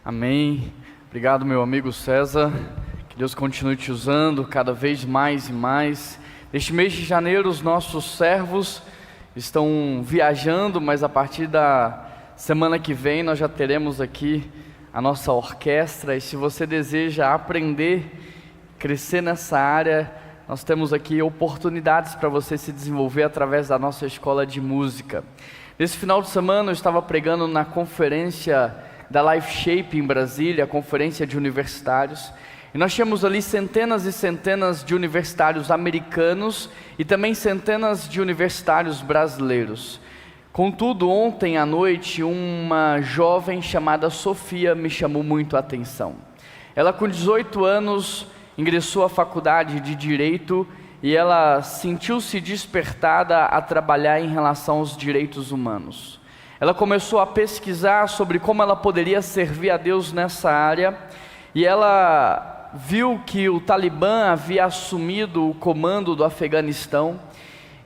Amém. Obrigado, meu amigo César. Que Deus continue te usando cada vez mais e mais. Neste mês de janeiro, os nossos servos estão viajando, mas a partir da semana que vem nós já teremos aqui a nossa orquestra. E se você deseja aprender, crescer nessa área, nós temos aqui oportunidades para você se desenvolver através da nossa escola de música. Nesse final de semana eu estava pregando na conferência da Life Shape em Brasília, a conferência de universitários, e nós tínhamos ali centenas e centenas de universitários americanos e também centenas de universitários brasileiros. Contudo, ontem à noite, uma jovem chamada Sofia me chamou muito a atenção. Ela, com 18 anos, ingressou à faculdade de Direito e ela sentiu-se despertada a trabalhar em relação aos direitos humanos. Ela começou a pesquisar sobre como ela poderia servir a Deus nessa área, e ela viu que o Talibã havia assumido o comando do Afeganistão,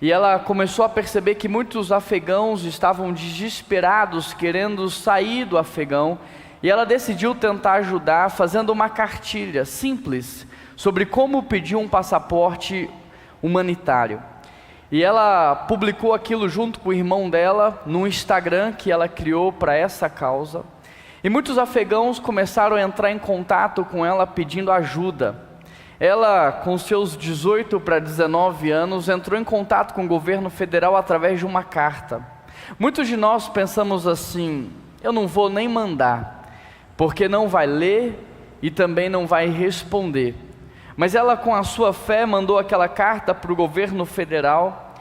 e ela começou a perceber que muitos afegãos estavam desesperados, querendo sair do Afegão, e ela decidiu tentar ajudar fazendo uma cartilha simples sobre como pedir um passaporte humanitário. E ela publicou aquilo junto com o irmão dela no Instagram que ela criou para essa causa. E muitos afegãos começaram a entrar em contato com ela pedindo ajuda. Ela, com seus 18 para 19 anos, entrou em contato com o governo federal através de uma carta. Muitos de nós pensamos assim: eu não vou nem mandar, porque não vai ler e também não vai responder. Mas ela, com a sua fé, mandou aquela carta para o governo federal,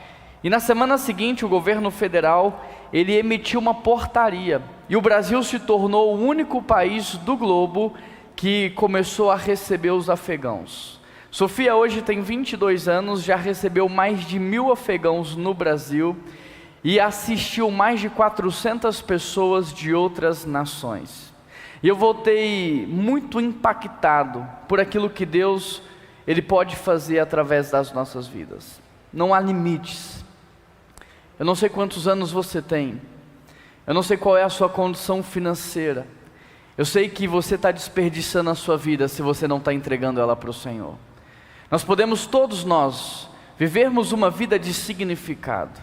e na semana seguinte o governo federal, ele emitiu uma portaria, e o Brasil se tornou o único país do globo que começou a receber os afegãos. Sofia hoje tem 22 anos, já recebeu mais de 1.000 afegãos no Brasil, e assistiu mais de 400 pessoas de outras nações. E eu voltei muito impactado por aquilo que Deus, Ele pode fazer através das nossas vidas. Não há limites. Eu não sei quantos anos você tem. Eu não sei qual é a sua condição financeira. Eu sei que você está desperdiçando a sua vida se você não está entregando ela para o Senhor. Nós podemos, todos nós, vivermos uma vida de significado.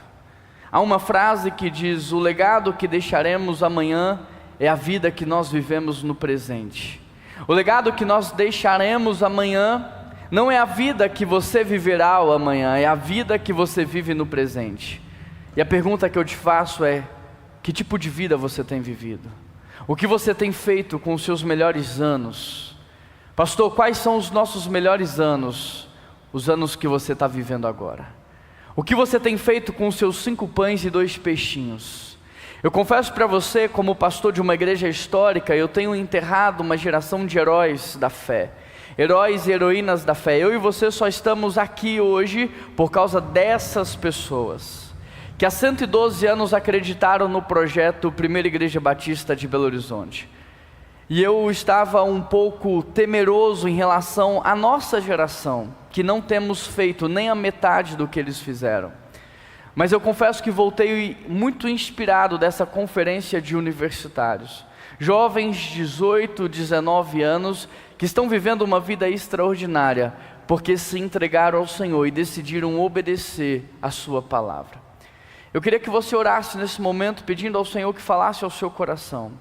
Há uma frase que diz: o legado que deixaremos amanhã é a vida que nós vivemos no presente. O legado que nós deixaremos amanhã não é a vida que você viverá ao amanhã, é a vida que você vive no presente. E a pergunta que eu te faço é: que tipo de vida você tem vivido? O que você tem feito com os seus melhores anos? Pastor, quais são os nossos melhores anos? Os anos que você está vivendo agora. O que você tem feito com os seus 5 pães e 2 peixinhos? Eu confesso para você, como pastor de uma igreja histórica, eu tenho enterrado uma geração de heróis da fé, heróis e heroínas da fé. Eu e você só estamos aqui hoje por causa dessas pessoas, que há 112 anos acreditaram no projeto Primeira Igreja Batista de Belo Horizonte. E eu estava um pouco temeroso em relação à nossa geração, que não temos feito nem a metade do que eles fizeram. Mas eu confesso que voltei muito inspirado dessa conferência de universitários. Jovens de 18, 19 anos, que estão vivendo uma vida extraordinária, porque se entregaram ao Senhor e decidiram obedecer a sua palavra. Eu queria que você orasse nesse momento, pedindo ao Senhor que falasse ao seu coração,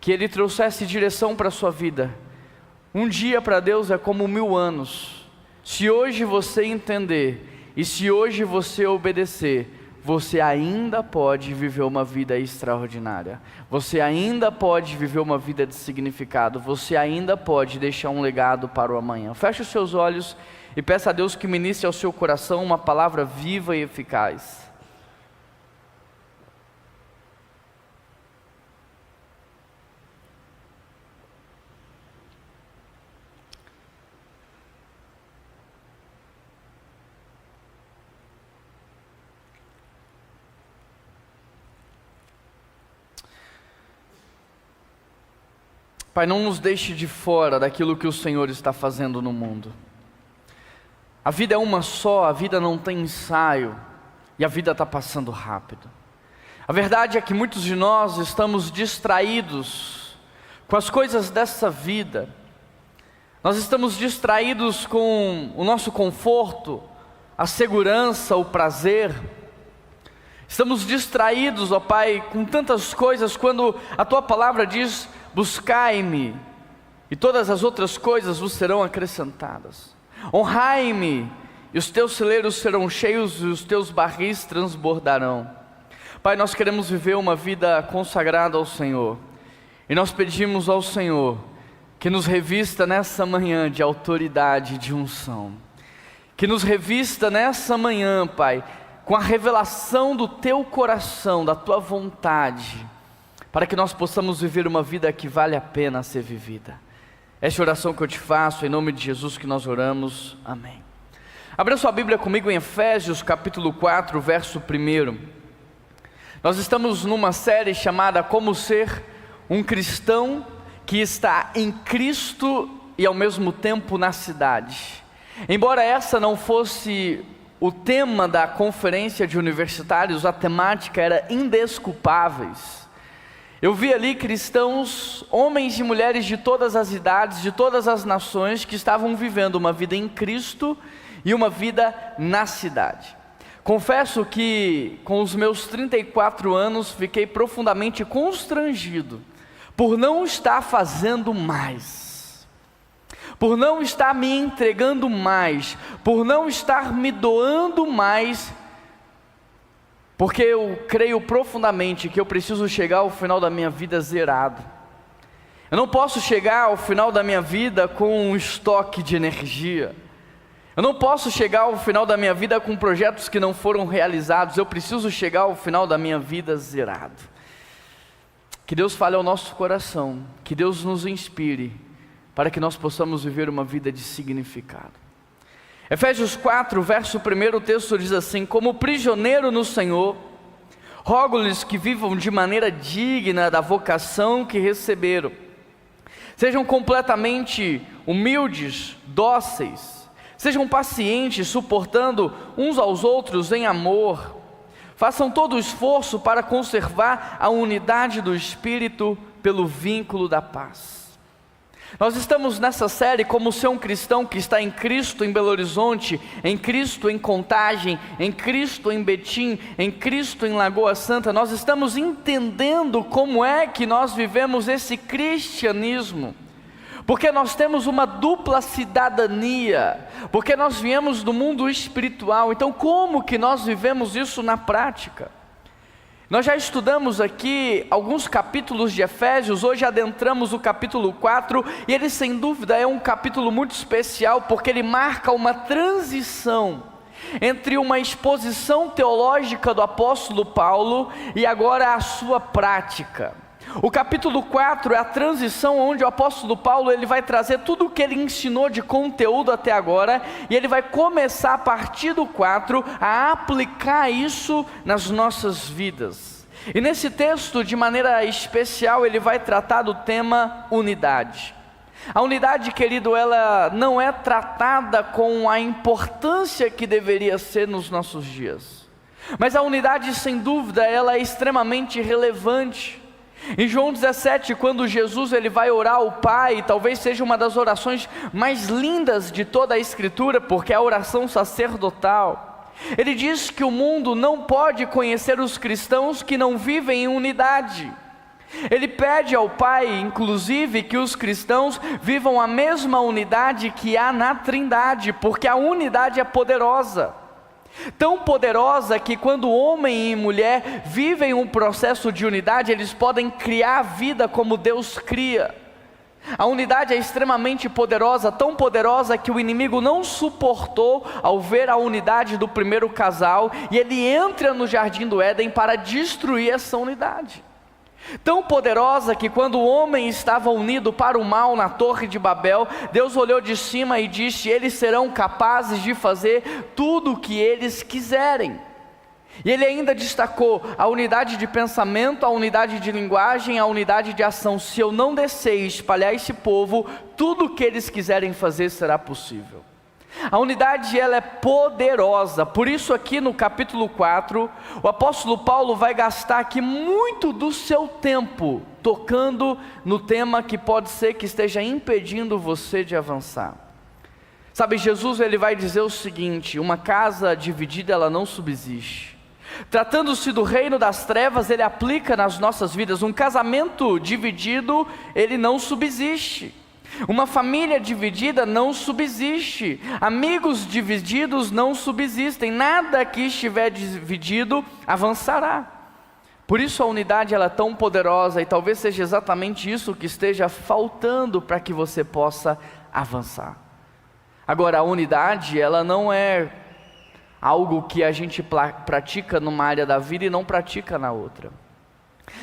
que Ele trouxesse direção para a sua vida. Um dia para Deus é como 1000 anos. Se hoje você entender, e se hoje você obedecer, você ainda pode viver uma vida extraordinária. Você ainda pode viver uma vida de significado. Você ainda pode deixar um legado para o amanhã. Feche os seus olhos e peça a Deus que ministre ao seu coração uma palavra viva e eficaz. Pai, não nos deixe de fora daquilo que o Senhor está fazendo no mundo. A vida é uma só, a vida não tem ensaio, e a vida está passando rápido. A verdade é que muitos de nós estamos distraídos com as coisas dessa vida. Nós estamos distraídos com o nosso conforto, a segurança, o prazer. Estamos distraídos, ó Pai, com tantas coisas, quando a Tua palavra diz: buscai-me, e todas as outras coisas vos serão acrescentadas. Honrai-me, e os Teus celeiros serão cheios, e os Teus barris transbordarão. Pai, nós queremos viver uma vida consagrada ao Senhor, e nós pedimos ao Senhor que nos revista nessa manhã de autoridade e de unção, que nos revista nessa manhã, Pai, com a revelação do Teu coração, da Tua vontade, para que nós possamos viver uma vida que vale a pena ser vivida. Essa é a oração que eu te faço, em nome de Jesus que nós oramos, amém. Abra sua Bíblia comigo em Efésios capítulo 4, verso 1. Nós estamos numa série chamada Como Ser um Cristão que está em Cristo e ao mesmo tempo na cidade. Embora essa não fosse o tema da conferência de universitários, a temática era indesculpáveis. Eu vi ali cristãos, homens e mulheres de todas as idades, de todas as nações, que estavam vivendo uma vida em Cristo e uma vida na cidade. Confesso que com os meus 34 anos fiquei profundamente constrangido por não estar fazendo mais, por não estar me entregando mais, por não estar me doando mais, porque eu creio profundamente que eu preciso chegar ao final da minha vida zerado. Eu não posso chegar ao final da minha vida com um estoque de energia. Eu não posso chegar ao final da minha vida com projetos que não foram realizados. Eu preciso chegar ao final da minha vida zerado. Que Deus fale ao nosso coração, que Deus nos inspire, para que nós possamos viver uma vida de significado. Efésios 4, verso 1, o texto diz assim: como prisioneiro no Senhor, rogo-lhes que vivam de maneira digna da vocação que receberam. Sejam completamente humildes, dóceis, sejam pacientes, suportando uns aos outros em amor. Façam todo o esforço para conservar a unidade do Espírito pelo vínculo da paz. Nós estamos nessa série Como Ser um Cristão que está em Cristo em Belo Horizonte, em Cristo em Contagem, em Cristo em Betim, em Cristo em Lagoa Santa. Nós estamos entendendo como é que nós vivemos esse cristianismo, porque nós temos uma dupla cidadania, porque nós viemos do mundo espiritual. Então como que nós vivemos isso na prática? Nós já estudamos aqui alguns capítulos de Efésios, hoje adentramos o capítulo 4, e ele sem dúvida é um capítulo muito especial, porque ele marca uma transição entre uma exposição teológica do apóstolo Paulo e agora a sua prática. O capítulo 4 é a transição onde o apóstolo Paulo ele vai trazer tudo o que ele ensinou de conteúdo até agora, e ele vai começar a partir do 4 a aplicar isso nas nossas vidas. E nesse texto, de maneira especial, ele vai tratar do tema unidade. A unidade, querido, ela não é tratada com a importância que deveria ser nos nossos dias, mas a unidade, sem dúvida, ela é extremamente relevante. Em João 17, quando Jesus ele vai orar ao Pai, talvez seja uma das orações mais lindas de toda a Escritura, porque é a oração sacerdotal. Ele diz que o mundo não pode conhecer os cristãos que não vivem em unidade. Ele pede ao Pai, inclusive, que os cristãos vivam a mesma unidade que há na Trindade, porque a unidade é poderosa. Tão poderosa que quando homem e mulher vivem um processo de unidade, eles podem criar a vida como Deus cria. A unidade é extremamente poderosa, tão poderosa que o inimigo não suportou ao ver a unidade do primeiro casal, e ele entra no jardim do Éden para destruir essa unidade. Tão poderosa que quando o homem estava unido para o mal na Torre de Babel, Deus olhou de cima e disse: eles serão capazes de fazer tudo o que eles quiserem. E ele ainda destacou a unidade de pensamento, a unidade de linguagem, a unidade de ação. Se eu não descer e espalhar esse povo, tudo o que eles quiserem fazer será possível. A unidade, ela é poderosa. Por isso aqui no capítulo 4, o apóstolo Paulo vai gastar aqui muito do seu tempo tocando no tema que pode ser que esteja impedindo você de avançar. Sabe, Jesus ele vai dizer o seguinte: uma casa dividida ela não subsiste. Tratando-se do reino das trevas, ele aplica nas nossas vidas. Um casamento dividido, ele não subsiste. Uma família dividida não subsiste. Amigos divididos não subsistem. Nada que estiver dividido avançará. Por isso a unidade ela é tão poderosa, e talvez seja exatamente isso que esteja faltando para que você possa avançar. Agora, a unidade ela não é algo que a gente pratica numa área da vida e não pratica na outra.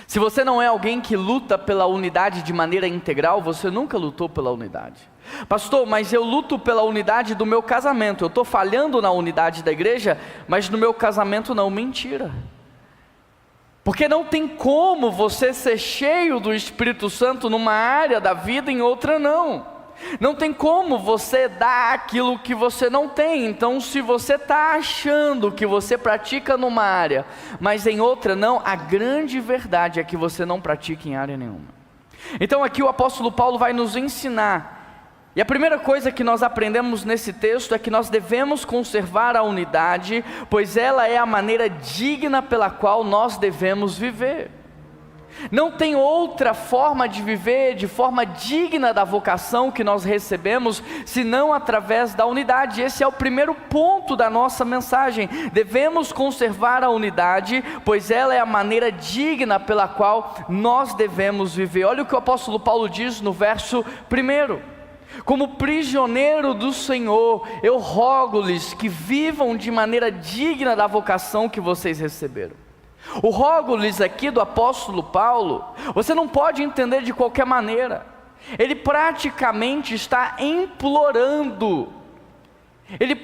Se você não é alguém que luta pela unidade de maneira integral, você nunca lutou pela unidade. Pastor, mas eu luto pela unidade do meu casamento. Eu estou falhando na unidade da igreja, mas no meu casamento não. Mentira. Porque não tem como você ser cheio do Espírito Santo numa área da vida e em outra não. Não tem como você dar aquilo que você não tem. Então, se você está achando que você pratica numa área, mas em outra não, a grande verdade é que você não pratica em área nenhuma. Então aqui o apóstolo Paulo vai nos ensinar. E a primeira coisa que nós aprendemos nesse texto é que nós devemos conservar a unidade, pois ela é a maneira digna pela qual nós devemos viver. Não tem outra forma de viver de forma digna da vocação que nós recebemos, senão através da unidade. Esse é o primeiro ponto da nossa mensagem. Devemos conservar a unidade, pois ela é a maneira digna pela qual nós devemos viver. Olha o que o apóstolo Paulo diz no verso 1: como prisioneiro do Senhor, eu rogo-lhes que vivam de maneira digna da vocação que vocês receberam. O rogo-lhes aqui do apóstolo Paulo, você não pode entender de qualquer maneira. Ele praticamente está implorando, ele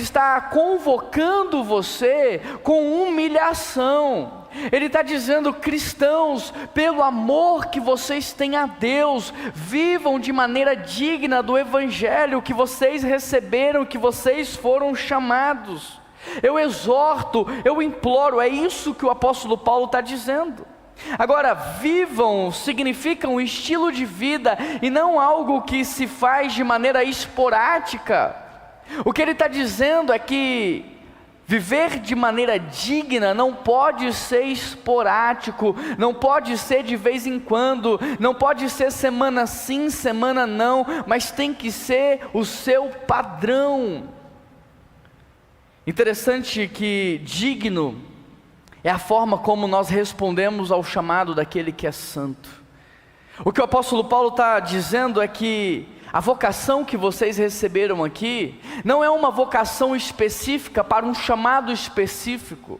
está convocando você com humilhação. Ele está dizendo: cristãos, pelo amor que vocês têm a Deus, vivam de maneira digna do evangelho que vocês receberam, que vocês foram chamados. Eu exorto, eu imploro, é isso que o apóstolo Paulo está dizendo. Agora, vivam significa um estilo de vida e não algo que se faz de maneira esporádica. O que ele está dizendo é que viver de maneira digna não pode ser esporádico, não pode ser de vez em quando, não pode ser semana sim, semana não, mas tem que ser o seu padrão. Interessante que digno é a forma como nós respondemos ao chamado daquele que é santo. O que o apóstolo Paulo está dizendo é que a vocação que vocês receberam aqui não é uma vocação específica para um chamado específico.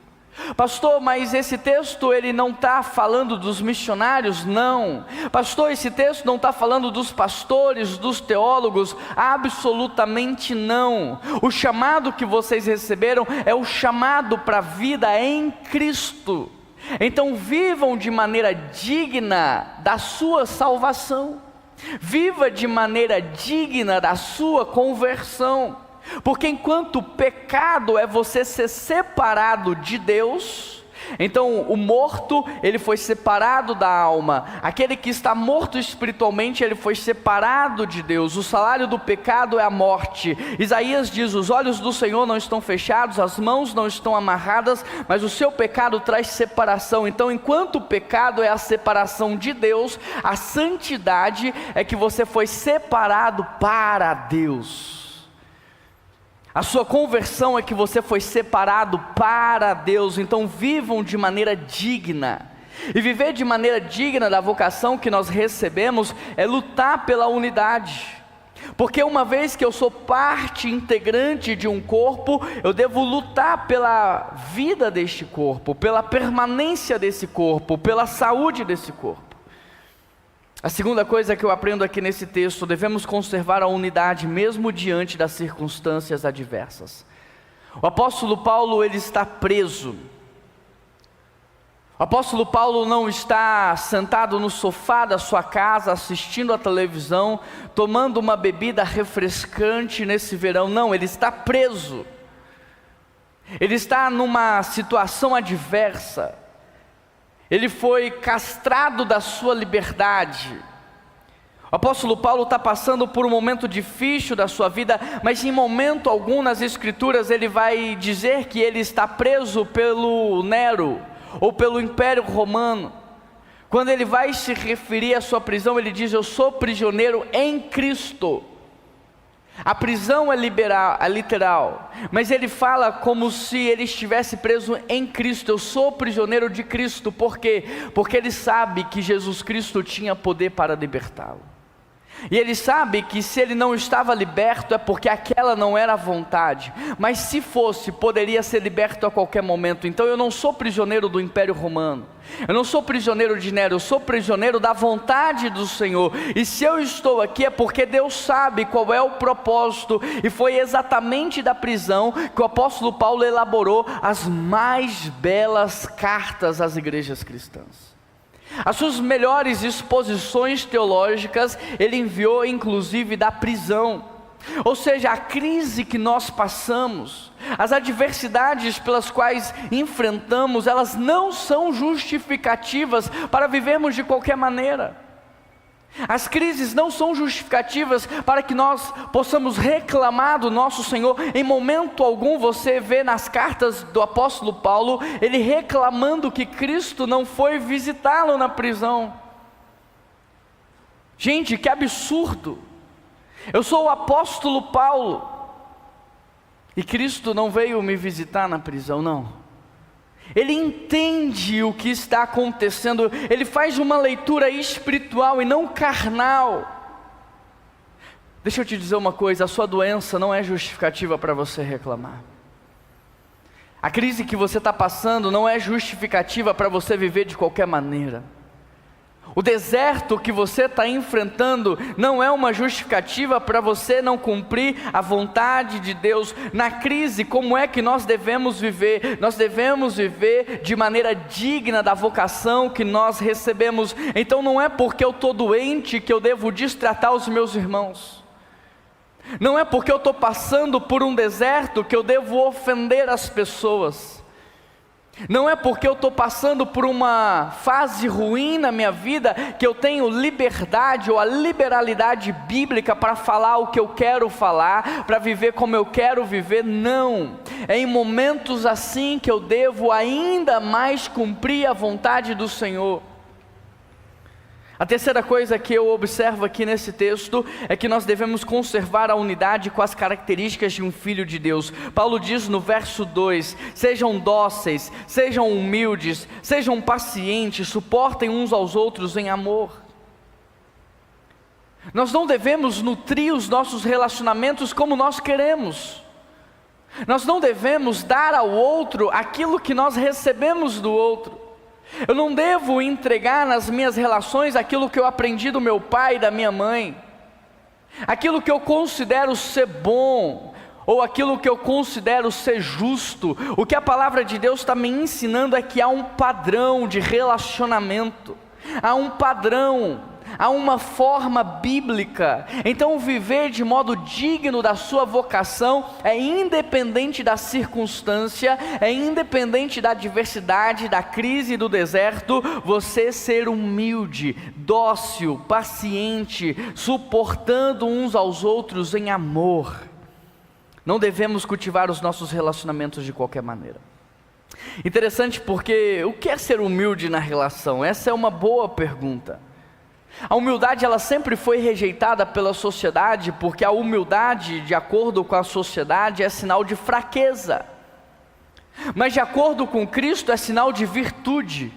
Pastor, mas esse texto ele não está falando dos missionários? Não. Pastor, esse texto não está falando dos pastores, dos teólogos? Absolutamente não. O chamado que vocês receberam é o chamado para a vida em Cristo. Então vivam de maneira digna da sua salvação. Viva de maneira digna da sua conversão. Porque enquanto o pecado é você ser separado de Deus, então o morto, ele foi separado da alma. Aquele que está morto espiritualmente, ele foi separado de Deus. O salário do pecado é a morte. Isaías diz: os olhos do Senhor não estão fechados, as mãos não estão amarradas, mas o seu pecado traz separação. Então enquanto o pecado é a separação de Deus, a santidade é que você foi separado para Deus. A sua conversão é que você foi separado para Deus. Então vivam de maneira digna. E viver de maneira digna da vocação que nós recebemos é lutar pela unidade. Porque uma vez que eu sou parte integrante de um corpo, eu devo lutar pela vida deste corpo, pela permanência desse corpo, pela saúde desse corpo. A segunda coisa que eu aprendo aqui nesse texto: devemos conservar a unidade mesmo diante das circunstâncias adversas. O apóstolo Paulo, ele está preso. O apóstolo Paulo não está sentado no sofá da sua casa, assistindo a televisão, tomando uma bebida refrescante nesse verão. Não, ele está preso. Ele está numa situação adversa. Ele foi castrado da sua liberdade. O apóstolo Paulo está passando por um momento difícil da sua vida, mas em momento algum nas Escrituras ele vai dizer que ele está preso pelo Nero, ou pelo Império Romano. Quando ele vai se referir à sua prisão, ele diz: eu sou prisioneiro em Cristo. A prisão é literal, mas ele fala como se ele estivesse preso em Cristo. Eu sou prisioneiro de Cristo. Por quê? Porque ele sabe que Jesus Cristo tinha poder para libertá-lo. E ele sabe que se ele não estava liberto é porque aquela não era a vontade, mas se fosse, poderia ser liberto a qualquer momento. Então eu não sou prisioneiro do Império Romano, eu não sou prisioneiro de Nero, eu sou prisioneiro da vontade do Senhor. E se eu estou aqui é porque Deus sabe qual é o propósito, e foi exatamente da prisão que o apóstolo Paulo elaborou as mais belas cartas às igrejas cristãs. As suas melhores exposições teológicas ele enviou inclusive da prisão. Ou seja, a crise que nós passamos, as adversidades pelas quais enfrentamos, elas não são justificativas para vivermos de qualquer maneira. As crises não são justificativas para que nós possamos reclamar do nosso Senhor. Em momento algum você vê nas cartas do apóstolo Paulo, ele reclamando que Cristo não foi visitá-lo na prisão. Gente, que absurdo! Eu sou o apóstolo Paulo, e Cristo não veio me visitar na prisão, não. Ele entende o que está acontecendo, ele faz uma leitura espiritual e não carnal. Deixa eu te dizer uma coisa: a sua doença não é justificativa para você reclamar. A crise que você está passando não é justificativa para você viver de qualquer maneira. O deserto que você está enfrentando não é uma justificativa para você não cumprir a vontade de Deus. Na crise, como é que nós devemos viver? Nós devemos viver de maneira digna da vocação que nós recebemos. Então não é porque eu estou doente que eu devo destratar os meus irmãos. Não é porque eu estou passando por um deserto que eu devo ofender as pessoas. Não é porque eu estou passando por uma fase ruim na minha vida que eu tenho liberdade ou a liberalidade bíblica para falar o que eu quero falar, para viver como eu quero viver. Não, é em momentos assim que eu devo ainda mais cumprir a vontade do Senhor. A terceira coisa que eu observo aqui nesse texto é que nós devemos conservar a unidade com as características de um filho de Deus. Paulo diz no verso 2: sejam dóceis, sejam humildes, sejam pacientes, suportem uns aos outros em amor. Nós não devemos nutrir os nossos relacionamentos como nós queremos. Nós não devemos dar ao outro aquilo que nós recebemos do outro. Eu não devo entregar nas minhas relações aquilo que eu aprendi do meu pai e da minha mãe, aquilo que eu considero ser bom, ou aquilo que eu considero ser justo. O que a palavra de Deus está me ensinando é que há um padrão de relacionamento, há um padrão, há uma forma bíblica. Então viver de modo digno da sua vocação é independente da circunstância, é independente da adversidade, da crise, do deserto. Você ser humilde, dócil, paciente, suportando uns aos outros em amor. Não devemos cultivar os nossos relacionamentos de qualquer maneira. Interessante, porque o que é ser humilde na relação? Essa é uma boa pergunta. A humildade ela sempre foi rejeitada pela sociedade, porque a humildade, de acordo com a sociedade, é sinal de fraqueza. Mas de acordo com Cristo é sinal de virtude.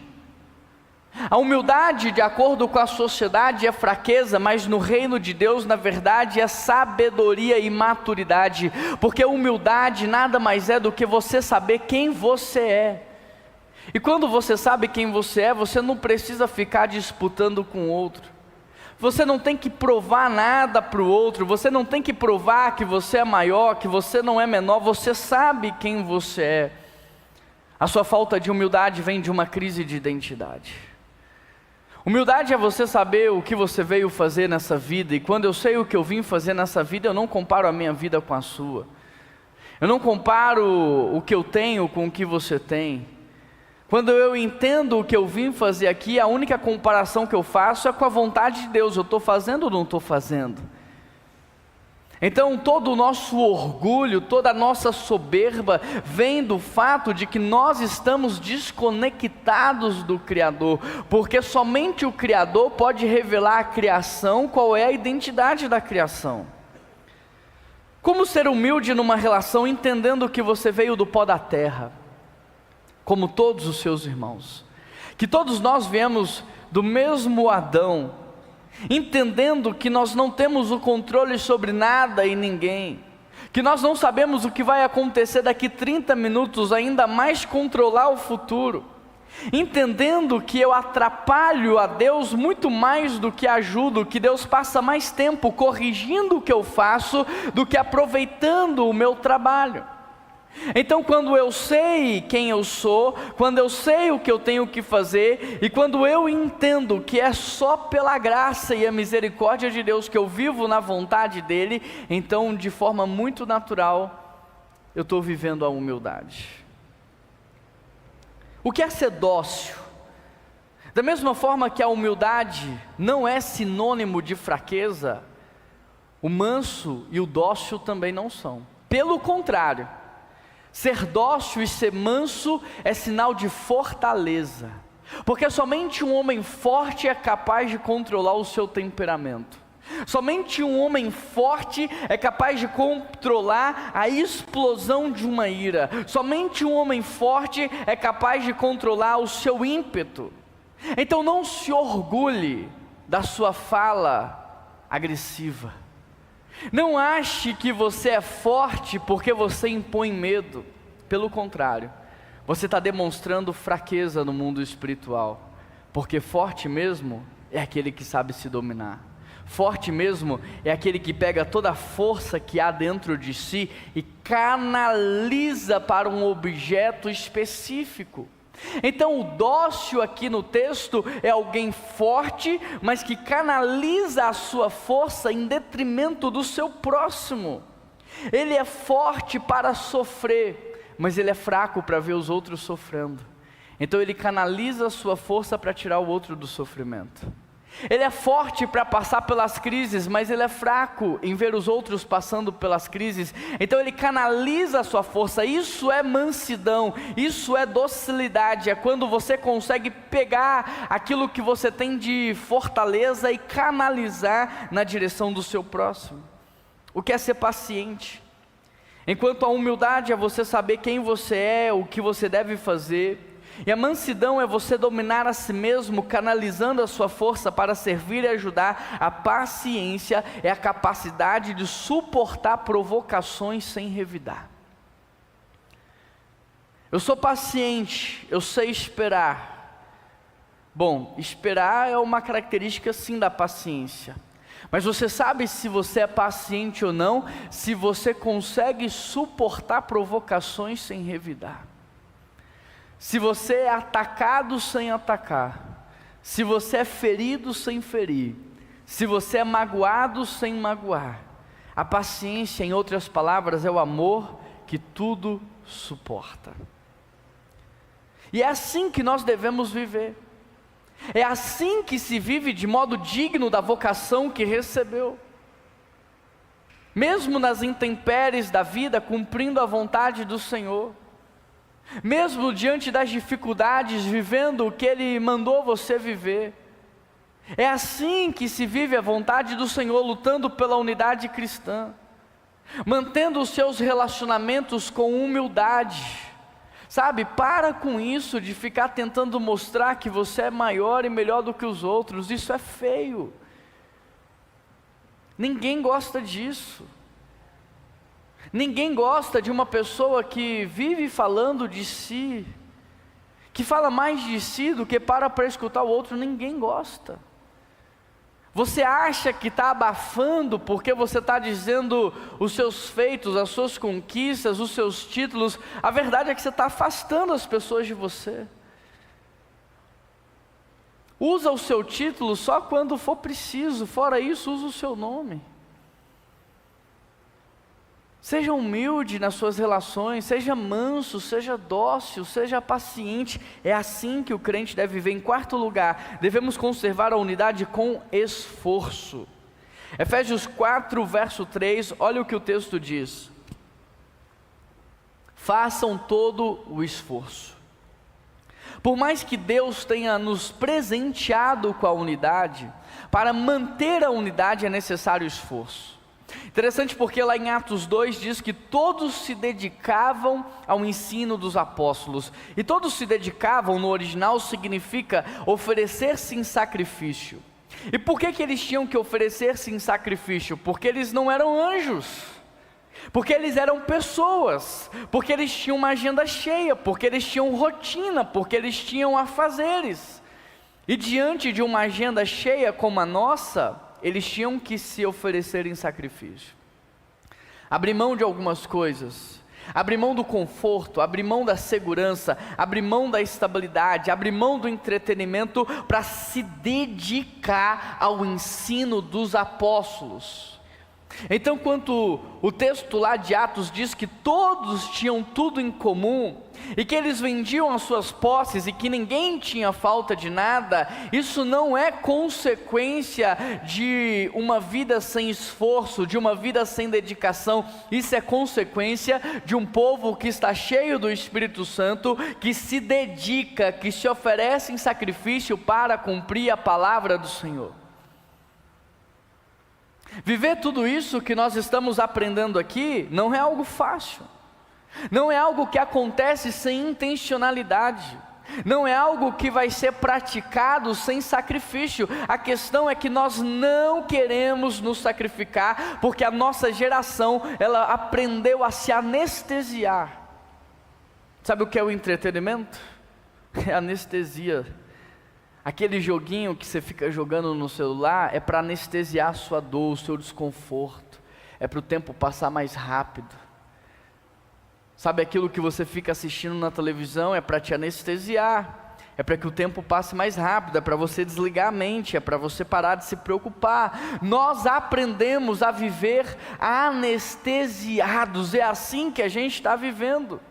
A humildade, de acordo com a sociedade, é fraqueza, mas no reino de Deus, na verdade, é sabedoria e maturidade. Porque humildade nada mais é do que você saber quem você é. E quando você sabe quem você é, você não precisa ficar disputando com o outro. Você não tem que provar nada para o outro, você não tem que provar que você é maior, que você não é menor, você sabe quem você é. A sua falta de humildade vem de uma crise de identidade. Humildade é você saber o que você veio fazer nessa vida, e quando eu sei o que eu vim fazer nessa vida, eu não comparo a minha vida com a sua. Eu não comparo o que eu tenho com o que você tem. Quando eu entendo o que eu vim fazer aqui, a única comparação que eu faço é com a vontade de Deus. Eu estou fazendo ou não estou fazendo? Então todo o nosso orgulho, toda a nossa soberba vem do fato de que nós estamos desconectados do Criador, porque somente o Criador pode revelar à criação qual é a identidade da criação. Como ser humilde numa relação entendendo que você veio do pó da terra, como todos os seus irmãos, que todos nós viemos do mesmo Adão, entendendo que nós não temos o controle sobre nada e ninguém, que nós não sabemos o que vai acontecer daqui 30 minutos, ainda mais controlar o futuro, entendendo que eu atrapalho a Deus muito mais do que ajudo, que Deus passa mais tempo corrigindo o que eu faço do que aproveitando o meu trabalho. Então quando eu sei quem eu sou, quando eu sei o que eu tenho que fazer, e quando eu entendo que é só pela graça e a misericórdia de Deus que eu vivo na vontade dEle, então de forma muito natural, eu estou vivendo a humildade. O que é ser dócil? Da mesma forma que a humildade não é sinônimo de fraqueza, o manso e o dócil também não são. Pelo contrário, ser dócil e ser manso é sinal de fortaleza, porque somente um homem forte é capaz de controlar o seu temperamento. Somente um homem forte é capaz de controlar a explosão de uma ira. Somente um homem forte é capaz de controlar o seu ímpeto. Então não se orgulhe da sua fala agressiva. Não ache que você é forte porque você impõe medo. Pelo contrário, você está demonstrando fraqueza no mundo espiritual, porque forte mesmo é aquele que sabe se dominar. Forte mesmo é aquele que pega toda a força que há dentro de si e canaliza para um objeto específico. Então o dócil aqui no texto é alguém forte, mas que canaliza a sua força em detrimento do seu próximo. Ele é forte para sofrer, mas ele é fraco para ver os outros sofrendo. Então ele canaliza a sua força para tirar o outro do sofrimento. Ele é forte para passar pelas crises, mas ele é fraco em ver os outros passando pelas crises. Então ele canaliza a sua força. Isso é mansidão, isso é docilidade. É quando você consegue pegar aquilo que você tem de fortaleza e canalizar na direção do seu próximo. O que é ser paciente? Enquanto a humildade é você saber quem você é, o que você deve fazer, e a mansidão é você dominar a si mesmo, canalizando a sua força para servir e ajudar. A paciência é a capacidade de suportar provocações sem revidar. Eu sou paciente, eu sei esperar. Bom, esperar é uma característica sim da paciência. Mas você sabe se você é paciente ou não, se você consegue suportar provocações sem revidar. Se você é atacado sem atacar, se você é ferido sem ferir, se você é magoado sem magoar, a paciência, em outras palavras, é o amor que tudo suporta. E é assim que nós devemos viver. É assim que se vive de modo digno da vocação que recebeu. Mesmo nas intempéries da vida, cumprindo a vontade do Senhor. Mesmo diante das dificuldades, vivendo o que Ele mandou você viver. É assim que se vive a vontade do Senhor, lutando pela unidade cristã, mantendo os seus relacionamentos com humildade. Sabe, para com isso de ficar tentando mostrar que você é maior e melhor do que os outros. Isso é feio. Ninguém gosta disso. Ninguém gosta de uma pessoa que vive falando de si, que fala mais de si do que para escutar o outro. Ninguém gosta. Você acha que está abafando porque você está dizendo os seus feitos, as suas conquistas, os seus títulos. A verdade é que você está afastando as pessoas de você. Usa o seu título só quando for preciso, fora isso, usa o seu nome. Seja humilde nas suas relações, seja manso, seja dócil, seja paciente. É assim que o crente deve viver. Em quarto lugar, devemos conservar a unidade com esforço. Efésios 4, verso 3, olha o que o texto diz: façam todo o esforço. Por mais que Deus tenha nos presenteado com a unidade, para manter a unidade é necessário esforço. Interessante porque lá em Atos 2 diz que todos se dedicavam ao ensino dos apóstolos. E todos se dedicavam, no original significa oferecer-se em sacrifício. E por que eles tinham que oferecer-se em sacrifício? Porque eles não eram anjos, porque eles eram pessoas, porque eles tinham uma agenda cheia, porque eles tinham rotina, porque eles tinham afazeres. E diante de uma agenda cheia como a nossa, eles tinham que se oferecer em sacrifício, abrir mão de algumas coisas, abrir mão do conforto, abrir mão da segurança, abrir mão da estabilidade, abrir mão do entretenimento, para se dedicar ao ensino dos apóstolos. Então, quando o texto lá de Atos diz que todos tinham tudo em comum, e que eles vendiam as suas posses, e que ninguém tinha falta de nada, isso não é consequência de uma vida sem esforço, de uma vida sem dedicação. Isso é consequência de um povo que está cheio do Espírito Santo, que se dedica, que se oferece em sacrifício para cumprir a palavra do Senhor. Viver tudo isso que nós estamos aprendendo aqui não é algo fácil, não é algo que acontece sem intencionalidade, não é algo que vai ser praticado sem sacrifício. A questão é que nós não queremos nos sacrificar, porque a nossa geração, ela aprendeu a se anestesiar. Sabe o que é o entretenimento? É anestesia. Aquele joguinho que você fica jogando no celular é para anestesiar a sua dor, o seu desconforto, é para o tempo passar mais rápido. Sabe aquilo que você fica assistindo na televisão? É para te anestesiar, é para que o tempo passe mais rápido, é para você desligar a mente, é para você parar de se preocupar. Nós aprendemos a viver anestesiados, é assim que a gente está vivendo.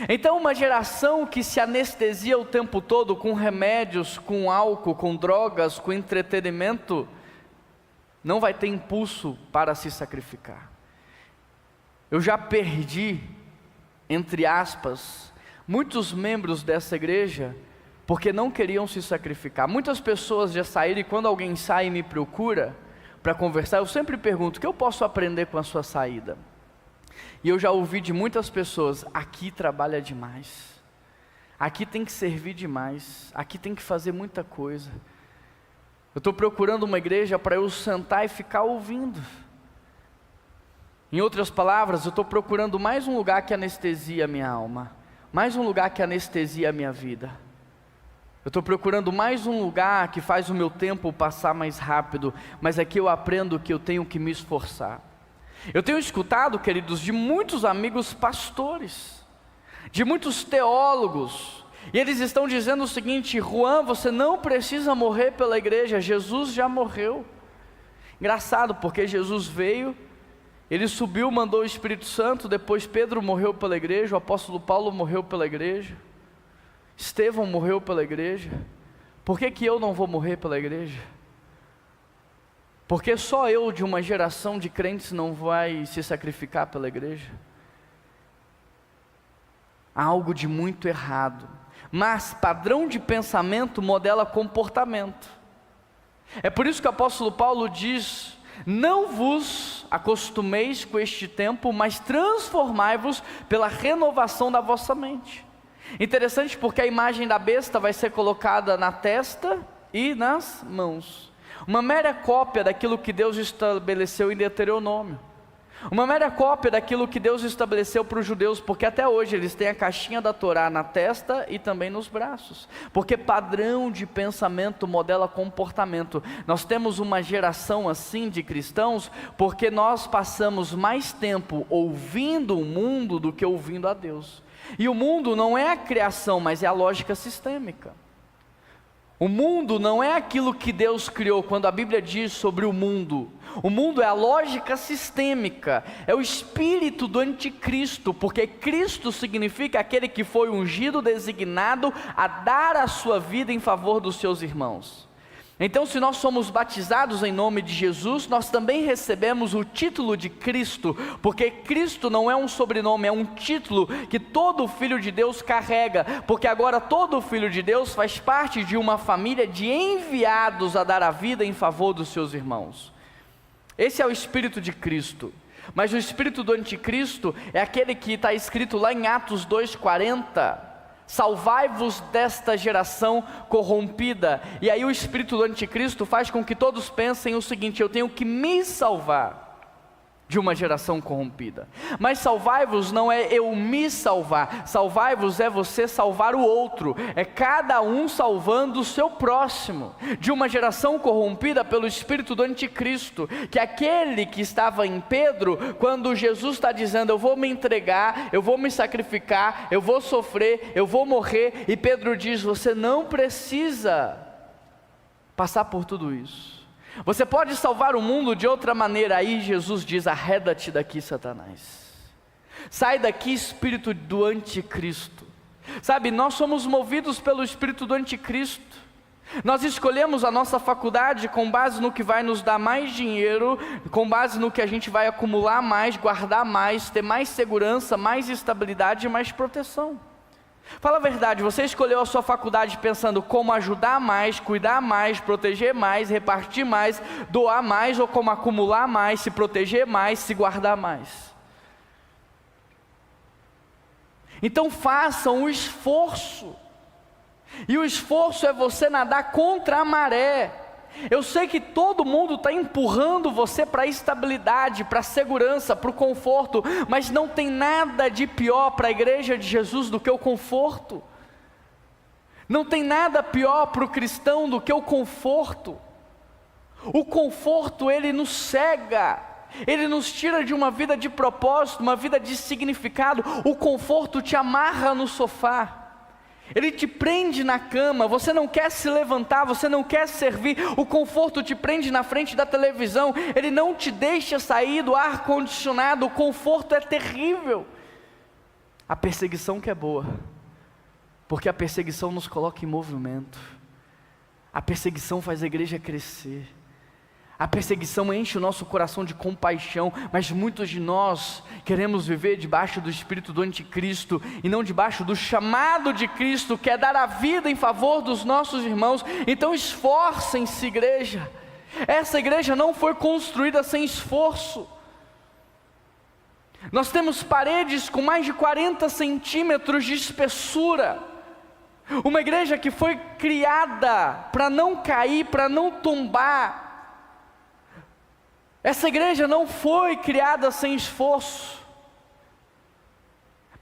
Então, uma geração que se anestesia o tempo todo com remédios, com álcool, com drogas, com entretenimento, não vai ter impulso para se sacrificar. Eu já perdi, entre aspas, muitos membros dessa igreja, porque não queriam se sacrificar. Muitas pessoas já saíram, e quando alguém sai e me procura para conversar, eu sempre pergunto: o que eu posso aprender com a sua saída? E eu já ouvi de muitas pessoas: aqui trabalha demais, aqui tem que servir demais, aqui tem que fazer muita coisa. Eu estou procurando uma igreja para eu sentar e ficar ouvindo. Em outras palavras, eu estou procurando mais um lugar que anestesia a minha alma, mais um lugar que anestesia a minha vida. Eu estou procurando mais um lugar que faz o meu tempo passar mais rápido, mas aqui eu aprendo que eu tenho que me esforçar. Eu tenho escutado, queridos, de muitos amigos pastores, de muitos teólogos, e eles estão dizendo o seguinte: Juan, você não precisa morrer pela igreja, Jesus já morreu. Engraçado, porque Jesus veio, ele subiu, mandou o Espírito Santo, depois Pedro morreu pela igreja, o apóstolo Paulo morreu pela igreja, Estevão morreu pela igreja. Por que eu não vou morrer pela igreja? Porque só eu de uma geração de crentes não vai se sacrificar pela igreja? Há algo de muito errado, mas padrão de pensamento modela comportamento. É por isso que o apóstolo Paulo diz: não vos acostumeis com este tempo, mas transformai-vos pela renovação da vossa mente. Interessante, porque a imagem da besta vai ser colocada na testa e nas mãos, uma mera cópia daquilo que Deus estabeleceu em Deuteronômio. Uma mera cópia daquilo que Deus estabeleceu para os judeus, porque até hoje eles têm a caixinha da Torá na testa e também nos braços, porque padrão de pensamento modela comportamento. Nós temos uma geração assim de cristãos, porque nós passamos mais tempo ouvindo o mundo do que ouvindo a Deus. E o mundo não é a criação, mas é a lógica sistêmica. O mundo não é aquilo que Deus criou. Quando a Bíblia diz sobre o mundo é a lógica sistêmica, é o espírito do anticristo, porque Cristo significa aquele que foi ungido, designado a dar a sua vida em favor dos seus irmãos. Então, se nós somos batizados em nome de Jesus, nós também recebemos o título de Cristo, porque Cristo não é um sobrenome, é um título que todo filho de Deus carrega, porque agora todo filho de Deus faz parte de uma família de enviados a dar a vida em favor dos seus irmãos. Esse é o espírito de Cristo. Mas o espírito do anticristo é aquele que está escrito lá em Atos 2,40, salvai-vos desta geração corrompida. E aí o espírito do anticristo faz com que todos pensem o seguinte: eu tenho que me salvar de uma geração corrompida. Mas salvai-vos não é eu me salvar, salvai-vos é você salvar o outro, é cada um salvando o seu próximo, de uma geração corrompida pelo espírito do anticristo, que é aquele que estava em Pedro, quando Jesus está dizendo: eu vou me entregar, eu vou me sacrificar, eu vou sofrer, eu vou morrer, e Pedro diz: você não precisa passar por tudo isso. Você pode salvar o mundo de outra maneira. Aí Jesus diz: arreda-te daqui, Satanás. Sai daqui, espírito do anticristo. Sabe, nós somos movidos pelo espírito do anticristo. Nós escolhemos a nossa faculdade com base no que vai nos dar mais dinheiro, com base no que a gente vai acumular mais, guardar mais, ter mais segurança, mais estabilidade e mais proteção. Fala a verdade, você escolheu a sua faculdade pensando como ajudar mais, cuidar mais, proteger mais, repartir mais, doar mais, ou como acumular mais, se proteger mais, se guardar mais? Então façam o esforço, e o esforço é você nadar contra a maré. Eu sei que todo mundo está empurrando você para a estabilidade, para a segurança, para o conforto, mas não tem nada de pior para a igreja de Jesus do que o conforto. Não tem nada pior para o cristão do que o conforto. O conforto, ele nos cega, ele nos tira de uma vida de propósito, uma vida de significado. O conforto te amarra no sofá, ele te prende na cama, você não quer se levantar, você não quer servir. O conforto te prende na frente da televisão, ele não te deixa sair do ar-condicionado. O conforto é terrível. A perseguição que é boa, porque a perseguição nos coloca em movimento. A perseguição faz a igreja crescer. A perseguição enche o nosso coração de compaixão, mas muitos de nós queremos viver debaixo do espírito do anticristo, e não debaixo do chamado de Cristo, que é dar a vida em favor dos nossos irmãos. Então esforcem-se, igreja. Essa igreja não foi construída sem esforço. Nós temos paredes com mais de 40 centímetros de espessura. Uma igreja que foi criada para não cair, para não tombar. Essa igreja não foi criada sem esforço.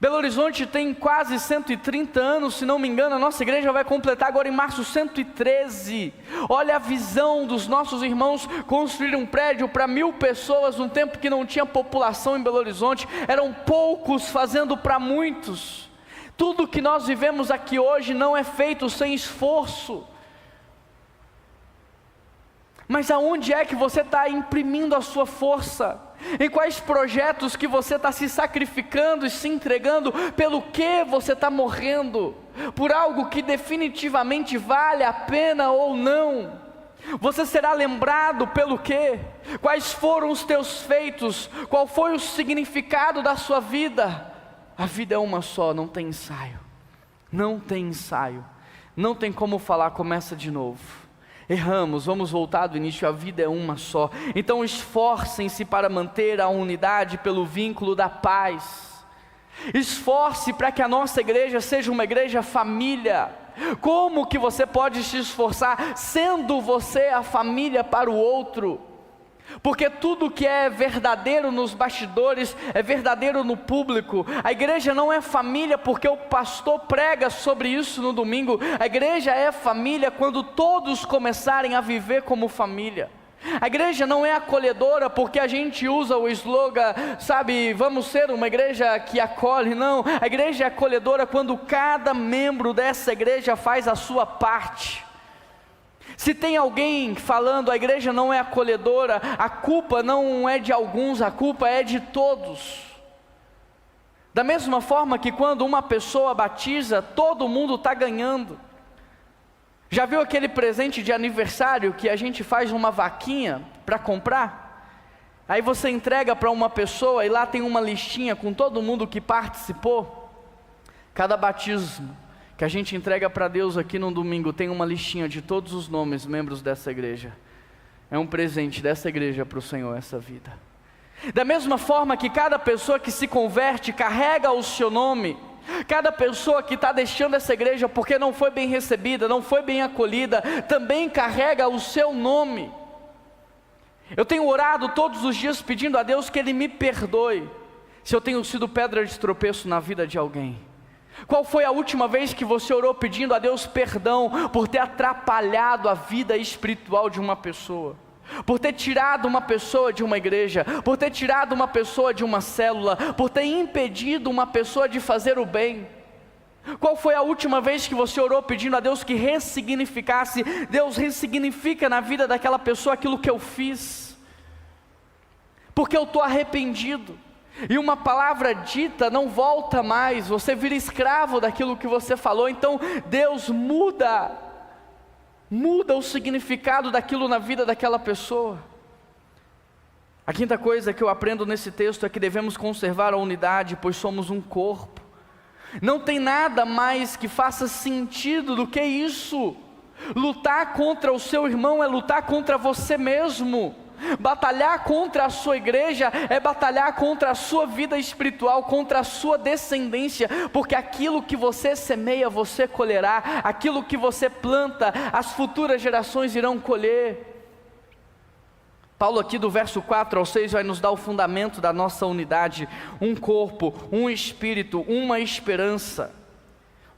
Belo Horizonte tem quase 130 anos, se não me engano. A nossa igreja vai completar agora em março 113. Olha a visão dos nossos irmãos: construir um prédio para 1000 pessoas, num tempo que não tinha população em Belo Horizonte. Eram poucos fazendo para muitos. Tudo que nós vivemos aqui hoje não é feito sem esforço. Mas aonde é que você está imprimindo a sua força? Em quais projetos que você está se sacrificando e se entregando? Pelo que você está morrendo? Por algo que definitivamente vale a pena ou não? Você será lembrado pelo quê? Quais foram os teus feitos? Qual foi o significado da sua vida? A vida é uma só, não tem ensaio. Não tem ensaio. Não tem como falar, começa de novo. Erramos, vamos voltar do início. A vida é uma só. Então esforcem-se para manter a unidade pelo vínculo da paz. Esforce para que a nossa igreja seja uma igreja família. Como que você pode se esforçar sendo você a família para o outro? Porque tudo que é verdadeiro nos bastidores é verdadeiro no público. A igreja não é família porque o pastor prega sobre isso no domingo. A igreja é família quando todos começarem a viver como família. A igreja não é acolhedora porque a gente usa o slogan, sabe, vamos ser uma igreja que acolhe. Não, a igreja é acolhedora quando cada membro dessa igreja faz a sua parte. Se tem alguém falando a igreja não é acolhedora, a culpa não é de alguns, a culpa é de todos. Da mesma forma que quando uma pessoa batiza, todo mundo está ganhando. Já viu aquele presente de aniversário que a gente faz uma vaquinha para comprar? Aí você entrega para uma pessoa e lá tem uma listinha com todo mundo que participou. Cada batismo que a gente entrega para Deus aqui no domingo tem uma listinha de todos os nomes, membros dessa igreja. É um presente dessa igreja para o Senhor essa vida. Da mesma forma que cada pessoa que se converte carrega o seu nome. Cada pessoa que está deixando essa igreja porque não foi bem recebida, não foi bem acolhida, também carrega o seu nome. Eu tenho orado todos os dias pedindo a Deus que Ele me perdoe se eu tenho sido pedra de tropeço na vida de alguém. Qual foi a última vez que você orou pedindo a Deus perdão por ter atrapalhado a vida espiritual de uma pessoa? Por ter tirado uma pessoa de uma igreja, por ter tirado uma pessoa de uma célula, por ter impedido uma pessoa de fazer o bem? Qual foi a última vez que você orou pedindo a Deus que ressignificasse? Deus, ressignifica na vida daquela pessoa aquilo que eu fiz, porque eu estou arrependido. E uma palavra dita não volta mais, você vira escravo daquilo que você falou. Então Deus muda o significado daquilo na vida daquela pessoa. A quinta coisa que eu aprendo nesse texto é que devemos conservar a unidade, pois somos um corpo. Não tem nada mais que faça sentido do que isso. Lutar contra o seu irmão é lutar contra você mesmo. Batalhar contra a sua igreja é batalhar contra a sua vida espiritual, contra a sua descendência, porque aquilo que você semeia, você colherá, aquilo que você planta, as futuras gerações irão colher. Paulo aqui do verso 4 ao 6 vai nos dar o fundamento da nossa unidade: um corpo, um espírito, uma esperança,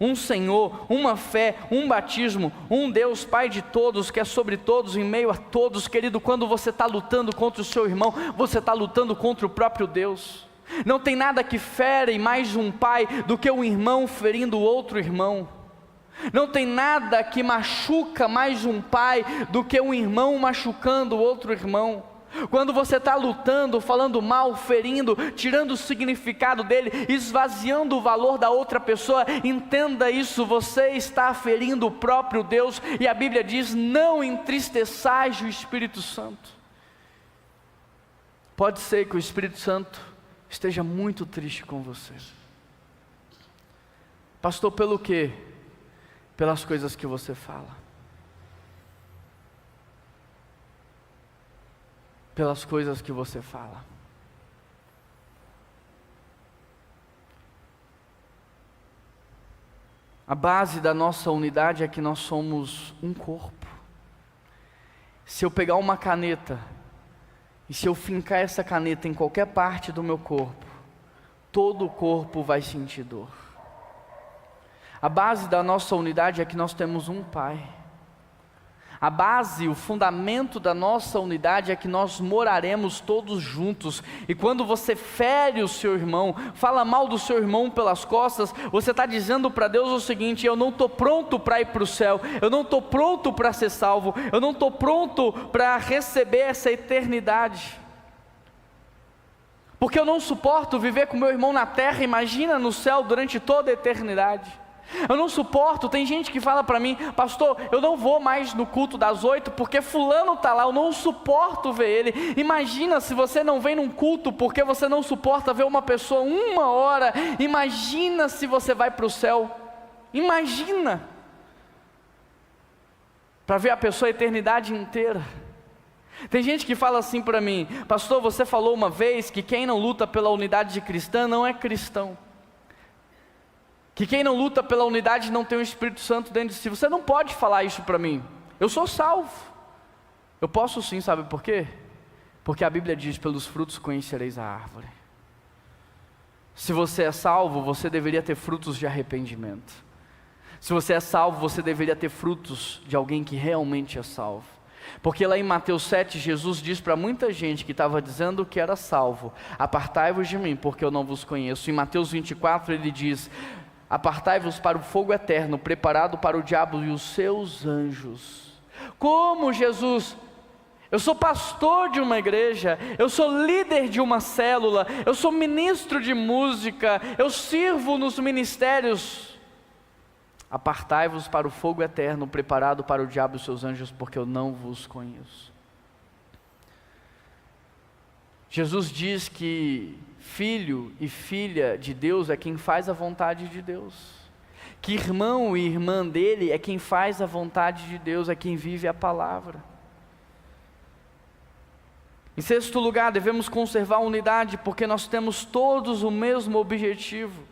um Senhor, uma fé, um batismo, um Deus Pai de todos, que é sobre todos, em meio a todos. Querido, quando você está lutando contra o seu irmão, você está lutando contra o próprio Deus. Não tem nada que fere mais um pai do que um irmão ferindo outro irmão. Não tem nada que machuca mais um pai do que um irmão machucando outro irmão. Quando você está lutando, falando mal, ferindo, tirando o significado dele, esvaziando o valor da outra pessoa, entenda isso, você está ferindo o próprio Deus. E a Bíblia diz: não entristeçais o Espírito Santo. Pode ser que o Espírito Santo esteja muito triste com você. Pastor, pelo quê? Pelas coisas que você fala. Pelas coisas que você fala. A base da nossa unidade é que nós somos um corpo. Se eu pegar uma caneta e se eu fincar essa caneta em qualquer parte do meu corpo, todo o corpo vai sentir dor. A base da nossa unidade é que nós temos um Pai. A base, o fundamento da nossa unidade é que nós moraremos todos juntos. E quando você fere o seu irmão, fala mal do seu irmão pelas costas, você está dizendo para Deus o seguinte: eu não estou pronto para ir para o céu, eu não estou pronto para ser salvo, eu não estou pronto para receber essa eternidade. Porque eu não suporto viver com meu irmão na terra, imagina no céu durante toda a eternidade. Eu não suporto, tem gente que fala para mim: pastor, eu não vou mais no culto das 8 porque fulano está lá, eu não suporto ver ele. Imagina se você não vem num culto porque você não suporta ver uma pessoa 1 hora. Imagina se você vai para o céu. Imagina, para ver a pessoa a eternidade inteira. Tem gente que fala assim para mim: pastor, você falou uma vez que quem não luta pela unidade cristã não é cristão, que quem não luta pela unidade não tem o Espírito Santo dentro de si. Você não pode falar isso para mim. Eu sou salvo. Eu posso sim, sabe por quê? Porque a Bíblia diz: pelos frutos conhecereis a árvore. Se você é salvo, você deveria ter frutos de arrependimento. Se você é salvo, você deveria ter frutos de alguém que realmente é salvo. Porque lá em Mateus 7, Jesus diz para muita gente que estava dizendo que era salvo: apartai-vos de mim, porque eu não vos conheço. Em Mateus 24 ele diz: apartai-vos para o fogo eterno, preparado para o diabo e os seus anjos. Como Jesus? Eu sou pastor de uma igreja, eu sou líder de uma célula, eu sou ministro de música, eu sirvo nos ministérios. Apartai-vos para o fogo eterno, preparado para o diabo e os seus anjos, porque eu não vos conheço. Jesus diz que filho e filha de Deus é quem faz a vontade de Deus, que irmão e irmã dele é quem faz a vontade de Deus, é quem vive a palavra. Em sexto lugar, devemos conservar a unidade, porque nós temos todos o mesmo objetivo.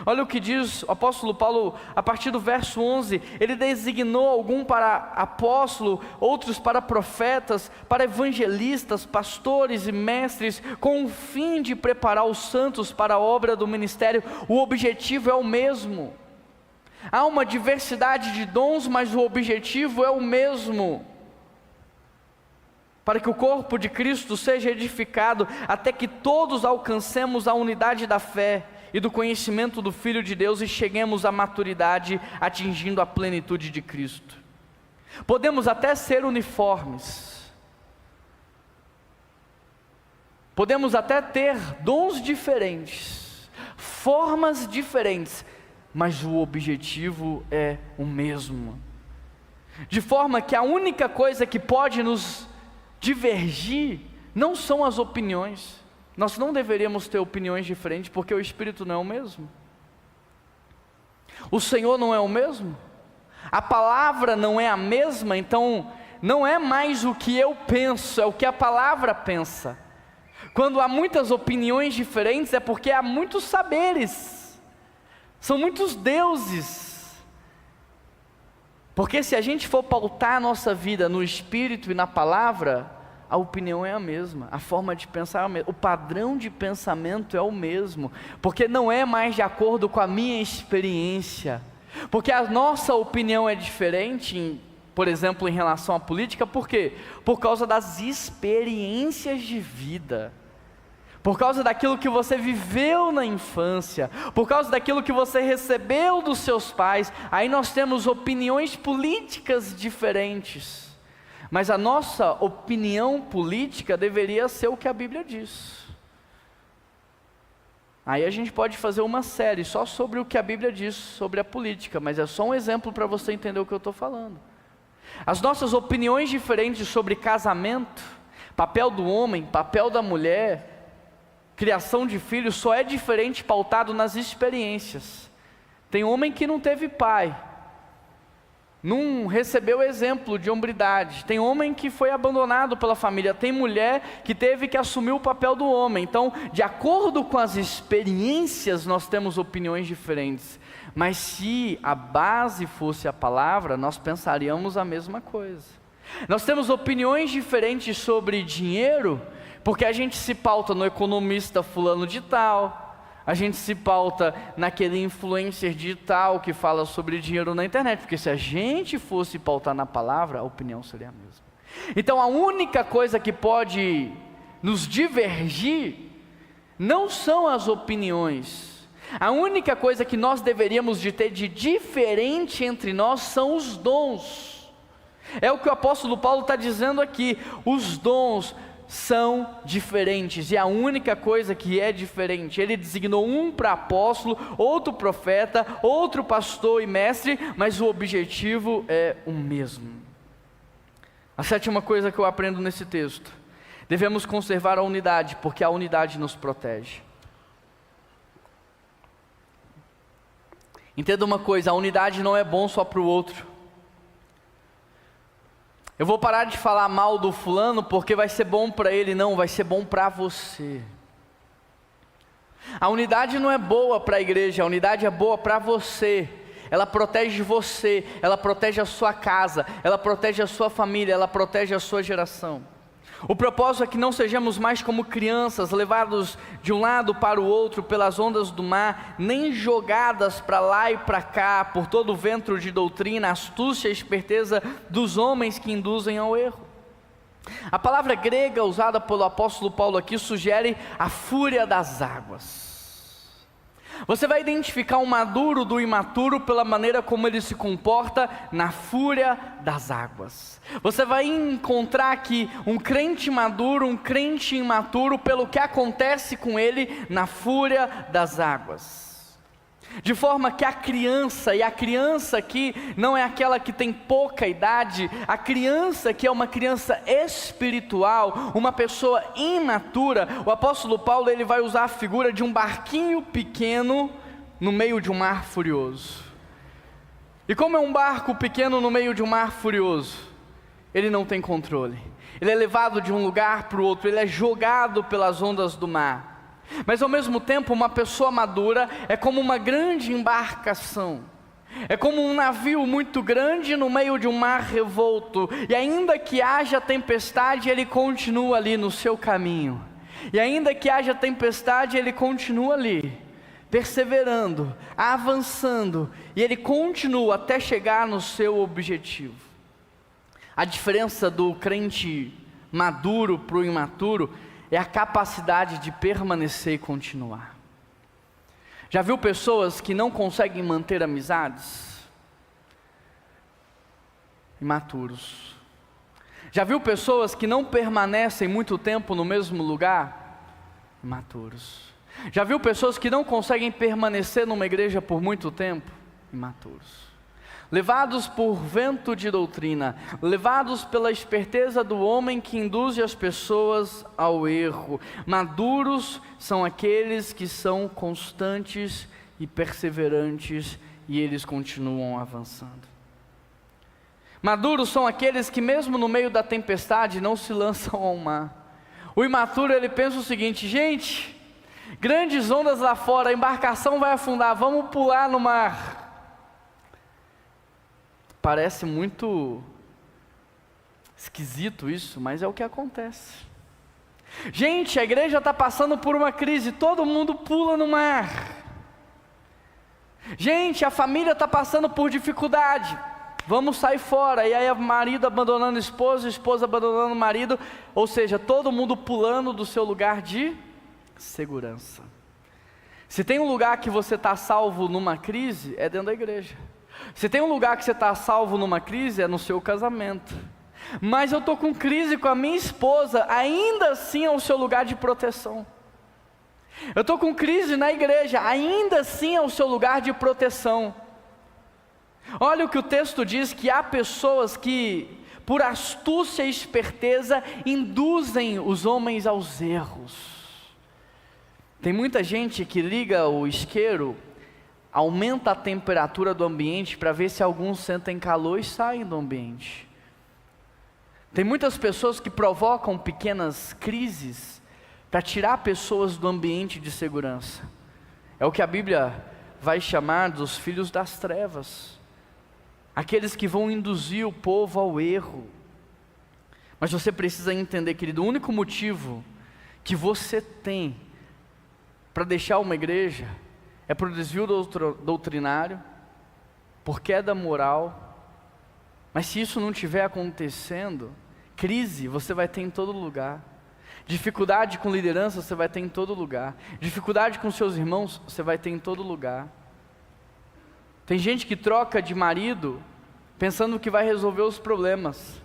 Olha o que diz o apóstolo Paulo a partir do verso 11, ele designou algum para apóstolo, outros para profetas, para evangelistas, pastores e mestres, com o fim de preparar os santos para a obra do ministério. O objetivo é o mesmo. Há uma diversidade de dons, mas o objetivo é o mesmo. Para que o corpo de Cristo seja edificado, até que todos alcancemos a unidade da fé e do conhecimento do Filho de Deus e cheguemos à maturidade, atingindo a plenitude de Cristo. Podemos até ser uniformes, podemos até ter dons diferentes, formas diferentes, mas o objetivo é o mesmo. De forma que a única coisa que pode nos divergir não são as opiniões. Nós não deveríamos ter opiniões diferentes, porque o Espírito não é o mesmo, o Senhor não é o mesmo, a palavra não é a mesma. Então não é mais o que eu penso, é o que a palavra pensa. Quando há muitas opiniões diferentes, é porque há muitos saberes, são muitos deuses. Porque se a gente for pautar a nossa vida no Espírito e na palavra, a opinião é a mesma, a forma de pensar é a mesma, o padrão de pensamento é o mesmo, porque não é mais de acordo com a minha experiência, porque a nossa opinião é diferente, por exemplo, em relação à política. Por quê? Por causa das experiências de vida, por causa daquilo que você viveu na infância, por causa daquilo que você recebeu dos seus pais. Aí nós temos opiniões políticas diferentes, mas a nossa opinião política deveria ser o que a Bíblia diz. Aí a gente pode fazer uma série só sobre o que a Bíblia diz sobre a política, mas é só um exemplo para você entender o que eu estou falando. As nossas opiniões diferentes sobre casamento, papel do homem, papel da mulher, criação de filhos, só é diferente pautado nas experiências. Tem homem que não teve pai, não recebeu exemplo de hombridade. Tem homem que foi abandonado pela família. Tem mulher que teve que assumir o papel do homem. Então, de acordo com as experiências, nós temos opiniões diferentes. Mas se a base fosse a palavra, nós pensaríamos a mesma coisa. Nós temos opiniões diferentes sobre dinheiro, porque a gente se pauta no economista fulano de tal, a gente se pauta naquele influencer digital que fala sobre dinheiro na internet, porque se a gente fosse pautar na palavra, a opinião seria a mesma. Então a única coisa que pode nos divergir não são as opiniões. A única coisa que nós deveríamos de ter de diferente entre nós são os dons. É o que o apóstolo Paulo está dizendo aqui, os dons são diferentes, e a única coisa que é diferente, ele designou um para apóstolo, outro profeta, outro pastor e mestre, mas o objetivo é o mesmo. A sétima coisa que eu aprendo nesse texto: devemos conservar a unidade, porque a unidade nos protege. Entenda uma coisa, a unidade não é bom só para o outro. Eu vou parar de falar mal do fulano porque vai ser bom para ele. Não, vai ser bom para você. A unidade não é boa para a igreja, a unidade é boa para você. Ela protege você, ela protege a sua casa, ela protege a sua família, ela protege a sua geração. O propósito é que não sejamos mais como crianças, levados de um lado para o outro pelas ondas do mar, nem jogadas para lá e para cá por todo o vento de doutrina, astúcia e esperteza dos homens que induzem ao erro. A palavra grega usada pelo apóstolo Paulo aqui sugere a fúria das águas. Você vai identificar o maduro do imaturo pela maneira como ele se comporta na fúria das águas. Você vai encontrar aqui um crente maduro, um crente imaturo, pelo que acontece com ele na fúria das águas. De forma que a criança, e a criança aqui não é aquela que tem pouca idade, a criança que é uma criança espiritual, uma pessoa imatura, o apóstolo Paulo ele vai usar a figura de um barquinho pequeno no meio de um mar furioso. E como é um barco pequeno no meio de um mar furioso? Ele não tem controle, ele é levado de um lugar para o outro, ele é jogado pelas ondas do mar. Mas ao mesmo tempo, uma pessoa madura é como uma grande embarcação, é como um navio muito grande no meio de um mar revolto, e ainda que haja tempestade, ele continua ali no seu caminho, e ainda que haja tempestade, ele continua ali, perseverando, avançando, e ele continua até chegar no seu objetivo. A diferença do crente maduro para o imaturo é a capacidade de permanecer e continuar. Já viu pessoas que não conseguem manter amizades? Imaturos. Já viu pessoas que não permanecem muito tempo no mesmo lugar? Imaturos. Já viu pessoas que não conseguem permanecer numa igreja por muito tempo? Imaturos. Levados por vento de doutrina, levados pela esperteza do homem que induz as pessoas ao erro. Maduros são aqueles que são constantes e perseverantes, e eles continuam avançando. Maduros são aqueles que mesmo no meio da tempestade não se lançam ao mar. O imaturo ele pensa o seguinte: gente, grandes ondas lá fora, a embarcação vai afundar, vamos pular no mar. Parece muito esquisito isso, mas é o que acontece. Gente, a igreja está passando por uma crise, todo mundo pula no mar. Gente, a família está passando por dificuldade, vamos sair fora. E aí o marido abandonando a esposa abandonando o marido, ou seja, todo mundo pulando do seu lugar de segurança. Se tem um lugar que você está salvo numa crise, é dentro da igreja. Se tem um lugar que você está salvo numa crise, é no seu casamento. Mas eu estou com crise com a minha esposa, ainda assim é o seu lugar de proteção. Eu estou com crise na igreja, ainda assim é o seu lugar de proteção. Olha o que o texto diz, que há pessoas que, por astúcia e esperteza, induzem os homens aos erros. Tem muita gente que liga o isqueiro, aumenta a temperatura do ambiente para ver se alguns sentem calor e saem do ambiente. Tem muitas pessoas que provocam pequenas crises para tirar pessoas do ambiente de segurança. É o que a Bíblia vai chamar dos filhos das trevas, aqueles que vão induzir o povo ao erro. Mas você precisa entender, querido, o único motivo que você tem para deixar uma igreja é por desvio doutrinário, por queda moral. Mas se isso não estiver acontecendo, crise você vai ter em todo lugar. Dificuldade com liderança você vai ter em todo lugar. Dificuldade com seus irmãos você vai ter em todo lugar. Tem gente que troca de marido pensando que vai resolver os problemas.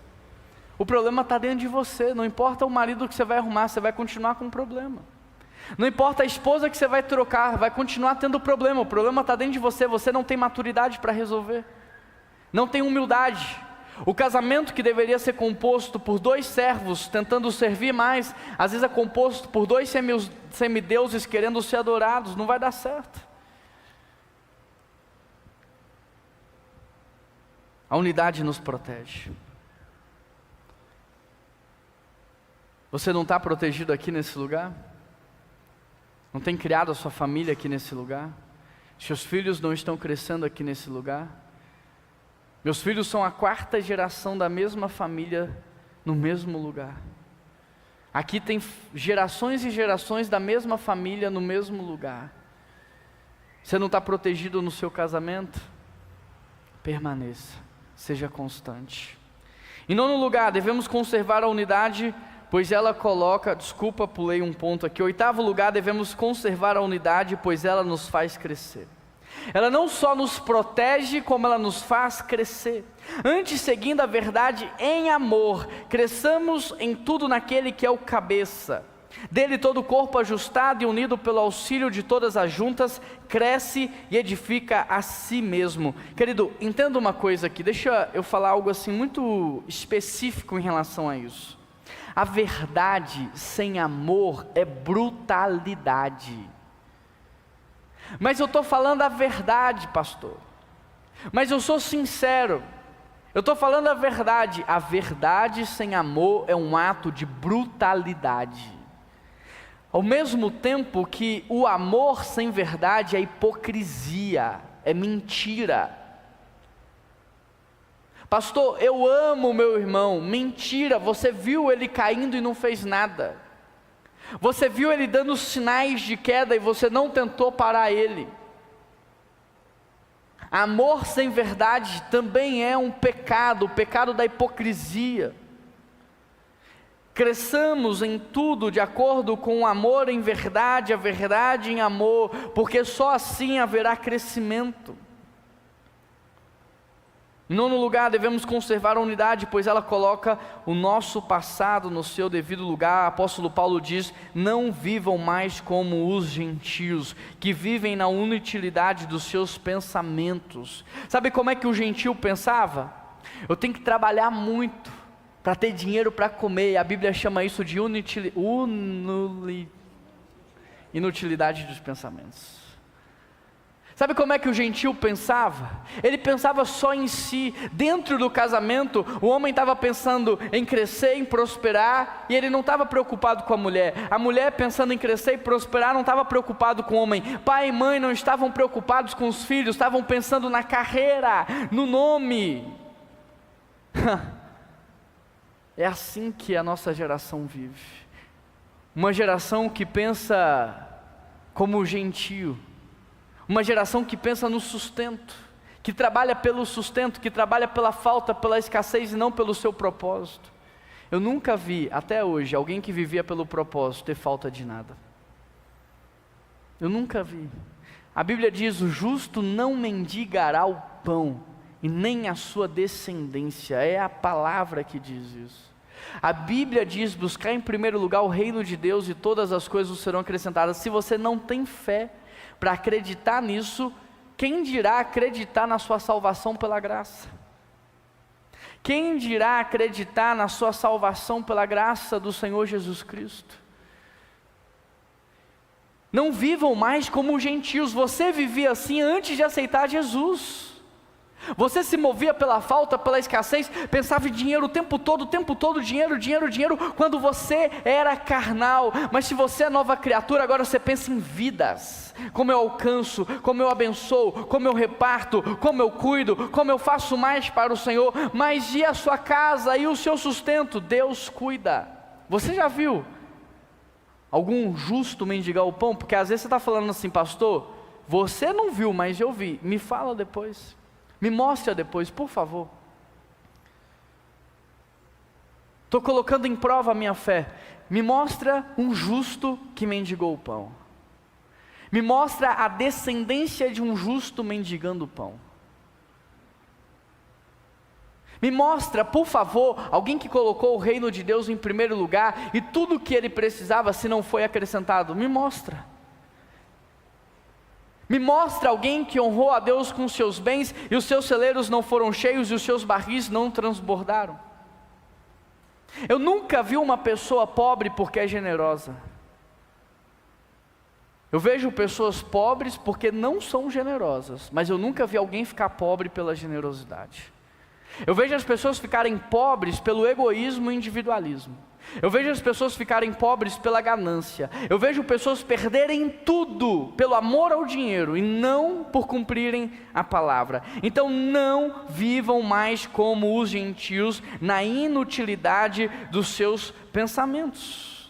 O problema está dentro de você. Não importa o marido que você vai arrumar, você vai continuar com o problema. Não importa a esposa que você vai trocar, vai continuar tendo problema. O problema está dentro de você, você não tem maturidade para resolver, não tem humildade. O casamento que deveria ser composto por dois servos tentando servir mais, às vezes é composto por dois semideuses querendo ser adorados, não vai dar certo. A unidade nos protege. Você não está protegido aqui nesse lugar? Não tem criado a sua família aqui nesse lugar? Seus filhos não estão crescendo aqui nesse lugar? Meus filhos são a 4ª geração da mesma família, no mesmo lugar. Aqui tem gerações e gerações da mesma família no mesmo lugar. Você não está protegido no seu casamento? Permaneça, seja constante. Em nono lugar, devemos conservar a unidade, pois ela coloca, pulei um ponto aqui. Oitavo lugar, devemos conservar a unidade, pois ela nos faz crescer. Ela não só nos protege, como ela nos faz crescer. Antes, seguindo a verdade em amor, cresçamos em tudo naquele que é o cabeça. Dele todo o corpo ajustado e unido pelo auxílio de todas as juntas, cresce e edifica a si mesmo. Querido, entenda uma coisa aqui, deixa eu falar algo assim muito específico em relação a isso. A verdade sem amor é brutalidade. Mas eu estou falando a verdade, pastor. Mas eu sou sincero. Eu estou falando a verdade. A verdade sem amor é um ato de brutalidade. Ao mesmo tempo que o amor sem verdade é hipocrisia, é mentira. Pastor, eu amo meu irmão. Mentira, você viu ele caindo e não fez nada. Você viu ele dando sinais de queda e você não tentou parar ele. Amor sem verdade também é um pecado, o pecado da hipocrisia. Cresçamos em tudo de acordo com o amor em verdade, a verdade em amor, porque só assim haverá crescimento. Em nono lugar, devemos conservar a unidade, pois ela coloca o nosso passado no seu devido lugar. O apóstolo Paulo diz: não vivam mais como os gentios, que vivem na inutilidade dos seus pensamentos. Sabe como é que o gentio pensava? Eu tenho que trabalhar muito para ter dinheiro para comer, e a Bíblia chama isso de inutilidade dos pensamentos. Sabe como é que o gentio pensava? Ele pensava só em si. Dentro do casamento, o homem estava pensando em crescer, em prosperar, e ele não estava preocupado com a mulher. A mulher, pensando em crescer e prosperar, não estava preocupado com o homem. Pai e mãe não estavam preocupados com os filhos, estavam pensando na carreira, no nome. É assim que a nossa geração vive. Uma geração que pensa como o gentio. Uma geração que pensa no sustento, que trabalha pelo sustento, que trabalha pela falta, pela escassez e não pelo seu propósito. Eu nunca vi, até hoje, alguém que vivia pelo propósito ter falta de nada. Eu nunca vi. A Bíblia diz: o justo não mendigará o pão, e nem a sua descendência. É a palavra que diz isso. A Bíblia diz: buscar em primeiro lugar o reino de Deus e todas as coisas serão acrescentadas. Se você não tem fé para acreditar nisso, quem dirá acreditar na sua salvação pela graça? Quem dirá acreditar na sua salvação pela graça do Senhor Jesus Cristo? Não vivam mais como os gentios. Você vivia assim antes de aceitar Jesus. Você se movia pela falta, pela escassez, pensava em dinheiro o tempo todo, dinheiro, dinheiro, dinheiro, quando você era carnal. Mas se você é nova criatura, agora você pensa em vidas. Como eu alcanço, como eu abençoo, como eu reparto, como eu cuido, como eu faço mais para o Senhor. Mas e a sua casa e o seu sustento? Deus cuida. Você já viu algum justo mendigar o pão? Porque às vezes você está falando assim: pastor, você não viu, mas eu vi. Me fala depois. Me mostra depois, por favor. Estou colocando em prova a minha fé. Me mostra um justo que mendigou o pão. Me mostra a descendência de um justo mendigando o pão. Me mostra, por favor, alguém que colocou o reino de Deus em primeiro lugar e tudo o que ele precisava, se não foi acrescentado. Me mostra. Me mostra alguém que honrou a Deus com seus bens e os seus celeiros não foram cheios e os seus barris não transbordaram. Eu nunca vi uma pessoa pobre porque é generosa. Eu vejo pessoas pobres porque não são generosas, mas eu nunca vi alguém ficar pobre pela generosidade. Eu vejo as pessoas ficarem pobres pelo egoísmo e individualismo. Eu vejo as pessoas ficarem pobres pela ganância. Eu vejo pessoas perderem tudo pelo amor ao dinheiro e não por cumprirem a palavra. Então não vivam mais como os gentios na inutilidade dos seus pensamentos.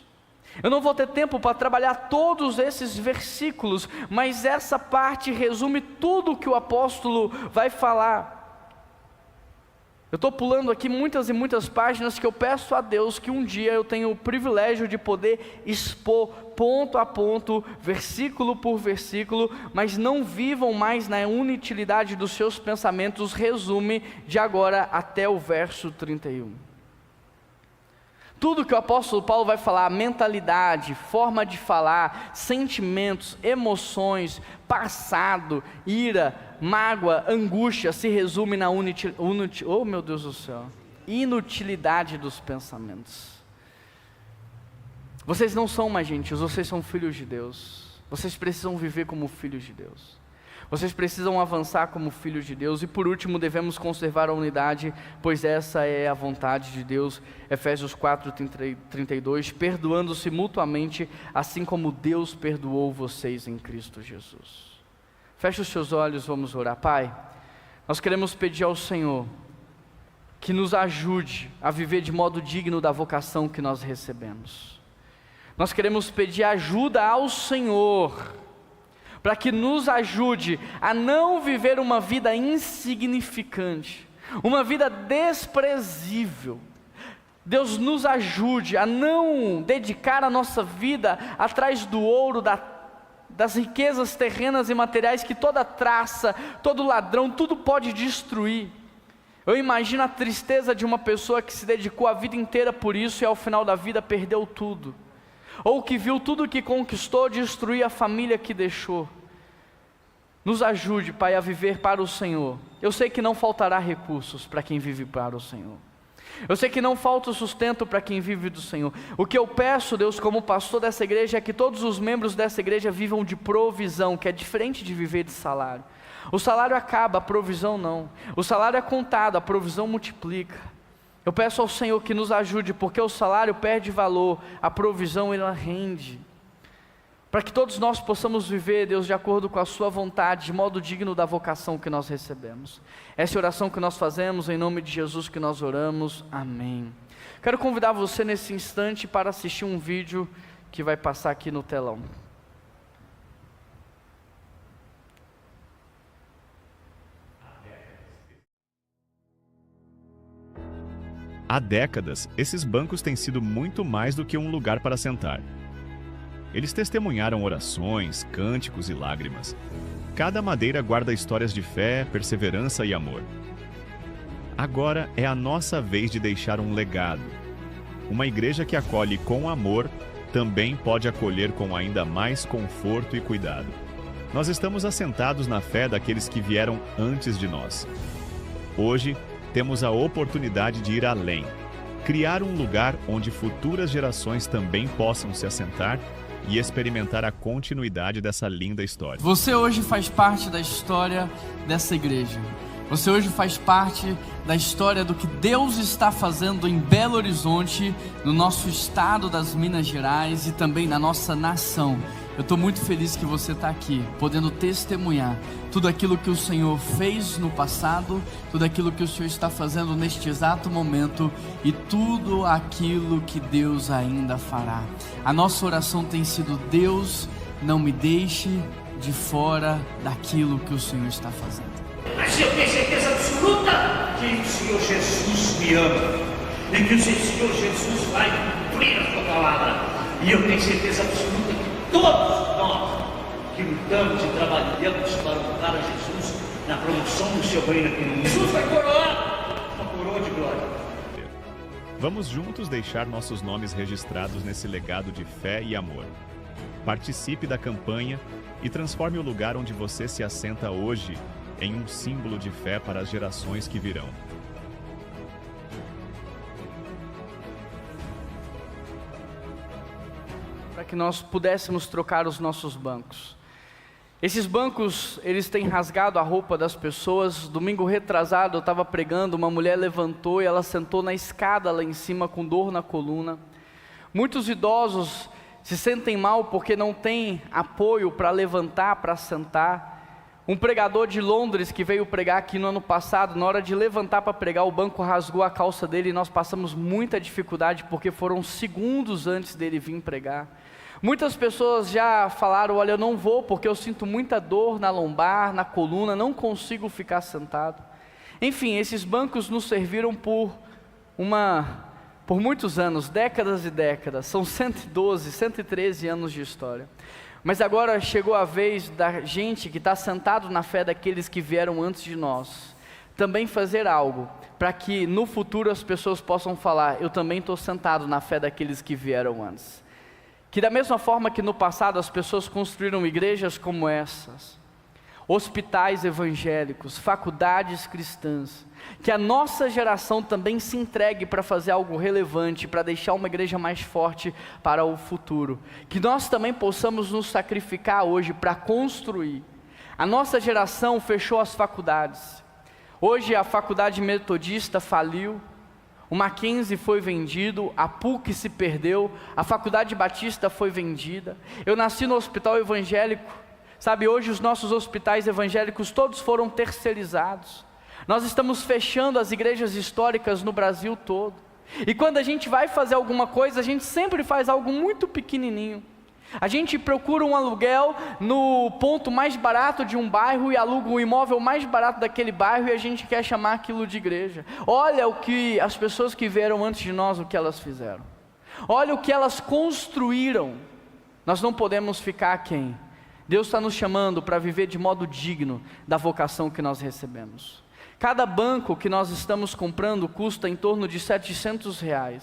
Eu não vou ter tempo para trabalhar todos esses versículos, mas essa parte resume tudo o que o apóstolo vai falar. Eu estou pulando aqui muitas e muitas páginas que eu peço a Deus que um dia eu tenha o privilégio de poder expor ponto a ponto, versículo por versículo, mas não vivam mais na inutilidade dos seus pensamentos. Resume de agora até o verso 31. Tudo que o apóstolo Paulo vai falar, mentalidade, forma de falar, sentimentos, emoções, passado, ira, mágoa, angústia, se resume na inutilidade dos pensamentos. Vocês não são mais gentios, vocês são filhos de Deus. Vocês precisam viver como filhos de Deus. Vocês precisam avançar como filhos de Deus. E por último, devemos conservar a unidade, pois essa é a vontade de Deus. Efésios 4:32, perdoando-se mutuamente, assim como Deus perdoou vocês em Cristo Jesus. Feche os seus olhos, vamos orar. Pai, nós queremos pedir ao Senhor que nos ajude a viver de modo digno da vocação que nós recebemos. Nós queremos pedir ajuda ao Senhor, para que nos ajude a não viver uma vida insignificante, uma vida desprezível. Deus nos ajude a não dedicar a nossa vida atrás do ouro, das riquezas terrenas e materiais que toda traça, todo ladrão, tudo pode destruir. Eu imagino a tristeza de uma pessoa que se dedicou a vida inteira por isso e ao final da vida perdeu tudo. Ou que viu tudo que conquistou destruir a família que deixou. Nos ajude, Pai, a viver para o Senhor. Eu sei que não faltará recursos para quem vive para o Senhor. Eu sei que não falta sustento para quem vive do Senhor. O que eu peço, Deus, como pastor dessa igreja, é que todos os membros dessa igreja vivam de provisão, que é diferente de viver de salário. O salário acaba, a provisão não. O salário é contado, a provisão multiplica. Eu peço ao Senhor que nos ajude, porque o salário perde valor, a provisão ela rende. Para que todos nós possamos viver, Deus, de acordo com a sua vontade, de modo digno da vocação que nós recebemos. Essa é a oração que nós fazemos, em nome de Jesus que nós oramos, amém. Quero convidar você nesse instante para assistir um vídeo que vai passar aqui no telão. Há décadas, esses bancos têm sido muito mais do que um lugar para sentar. Eles testemunharam orações, cânticos e lágrimas. Cada madeira guarda histórias de fé, perseverança e amor. Agora é a nossa vez de deixar um legado. Uma igreja que acolhe com amor, também pode acolher com ainda mais conforto e cuidado. Nós estamos assentados na fé daqueles que vieram antes de nós. Hoje, temos a oportunidade de ir além, criar um lugar onde futuras gerações também possam se assentar e experimentar a continuidade dessa linda história. Você hoje faz parte da história dessa igreja. Você hoje faz parte da história do que Deus está fazendo em Belo Horizonte, no nosso estado das Minas Gerais e também na nossa nação. Eu estou muito feliz que você está aqui, podendo testemunhar tudo aquilo que o Senhor fez no passado, tudo aquilo que o Senhor está fazendo neste exato momento e tudo aquilo que Deus ainda fará. A nossa oração tem sido: Deus, não me deixe de fora daquilo que o Senhor está fazendo. Mas eu tenho certeza absoluta que o Senhor Jesus me ama e que o Senhor Jesus vai cumprir a sua palavra. E eu tenho certeza absoluta que todos nós que lutamos e trabalhamos para honrar a Jesus na promoção do seu reino aqui no mundo, Jesus vai coroar uma coroa de glória. Vamos juntos deixar nossos nomes registrados nesse legado de fé e amor. Participe da campanha e transforme o lugar onde você se assenta hoje em um símbolo de fé para as gerações que virão. Para que nós pudéssemos trocar os nossos bancos. Esses bancos, eles têm rasgado a roupa das pessoas. Domingo retrasado eu estava pregando, uma mulher levantou e ela sentou na escada lá em cima com dor na coluna. Muitos idosos se sentem mal porque não têm apoio para levantar, para sentar. Um pregador de Londres que veio pregar aqui no ano passado, na hora de levantar para pregar, o banco rasgou a calça dele e nós passamos muita dificuldade porque foram segundos antes dele vir pregar. Muitas pessoas já falaram, olha, eu não vou porque eu sinto muita dor na lombar, na coluna, não consigo ficar sentado. Enfim, esses bancos nos serviram por muitos anos, décadas e décadas, são 112, 113 anos de história. Mas agora chegou a vez da gente que está sentado na fé daqueles que vieram antes de nós, também fazer algo, para que no futuro as pessoas possam falar, eu também estou sentado na fé daqueles que vieram antes. Que da mesma forma que no passado as pessoas construíram igrejas como essas, hospitais evangélicos, faculdades cristãs, que a nossa geração também se entregue para fazer algo relevante, para deixar uma igreja mais forte para o futuro. Que nós também possamos nos sacrificar hoje para construir. A nossa geração fechou as faculdades. Hoje a faculdade metodista faliu, o Mackenzie foi vendido, a PUC se perdeu, a faculdade batista foi vendida. Eu nasci no hospital evangélico, sabe, hoje os nossos hospitais evangélicos todos foram terceirizados. Nós estamos fechando as igrejas históricas no Brasil todo. E quando a gente vai fazer alguma coisa, a gente sempre faz algo muito pequenininho. A gente procura um aluguel no ponto mais barato de um bairro e aluga o imóvel mais barato daquele bairro e a gente quer chamar aquilo de igreja. Olha o que as pessoas que vieram antes de nós, o que elas fizeram. Olha o que elas construíram. Nós não podemos ficar aquém. Deus está nos chamando para viver de modo digno da vocação que nós recebemos. Cada banco que nós estamos comprando custa em torno de R$700.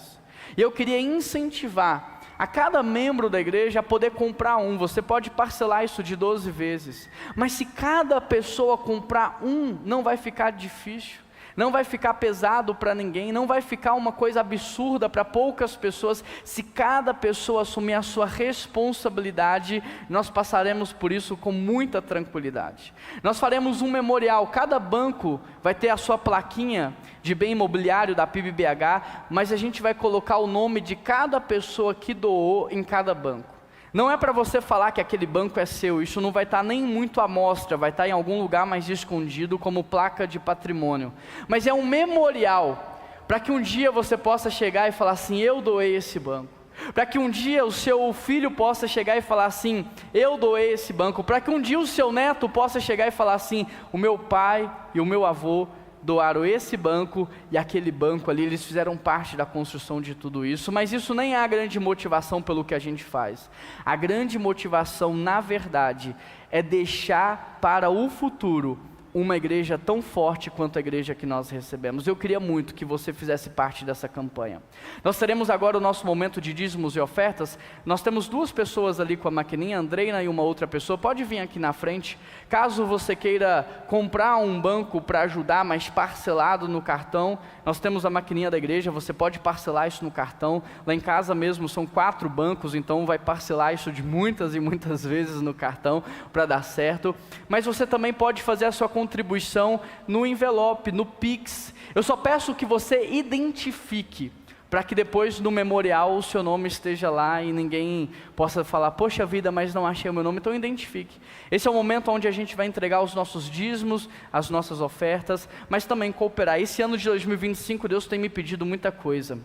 E eu queria incentivar a cada membro da igreja a poder comprar um. Você pode parcelar isso de 12 vezes. Mas se cada pessoa comprar um, não vai ficar difícil. Não vai ficar pesado para ninguém, não vai ficar uma coisa absurda para poucas pessoas. Se cada pessoa assumir a sua responsabilidade, nós passaremos por isso com muita tranquilidade. Nós faremos um memorial, cada banco vai ter a sua plaquinha de bem imobiliário da PIB-BH, mas a gente vai colocar o nome de cada pessoa que doou em cada banco. Não é para você falar que aquele banco é seu, isso não vai estar nem muito à mostra, vai estar em algum lugar mais escondido como placa de patrimônio. Mas é um memorial, para que um dia você possa chegar e falar assim, eu doei esse banco. Para que um dia o seu filho possa chegar e falar assim, eu doei esse banco. Para que um dia o seu neto possa chegar e falar assim, o meu pai e o meu avô doaram esse banco e aquele banco ali, eles fizeram parte da construção de tudo isso, mas isso nem é a grande motivação pelo que a gente faz. A grande motivação, na verdade, é deixar para o futuro uma igreja tão forte quanto a igreja que nós recebemos. Eu queria muito que você fizesse parte dessa campanha. Nós teremos agora o nosso momento de dízimos e ofertas. Nós temos duas pessoas ali com a maquininha, a Andreina e uma outra pessoa. Pode vir aqui na frente. Caso você queira comprar um banco para ajudar, mas parcelado no cartão, nós temos a maquininha da igreja, você pode parcelar isso no cartão. Lá em casa mesmo são 4 bancos, então vai parcelar isso de muitas e muitas vezes no cartão para dar certo. Mas você também pode fazer a sua contribuição no envelope, no Pix. Eu só peço que você identifique, para que depois no memorial o seu nome esteja lá e ninguém possa falar, poxa vida, mas não achei o meu nome. Então identifique. Esse é o momento onde a gente vai entregar os nossos dízimos, as nossas ofertas, mas também cooperar. Esse ano de 2025 Deus tem me pedido muita coisa,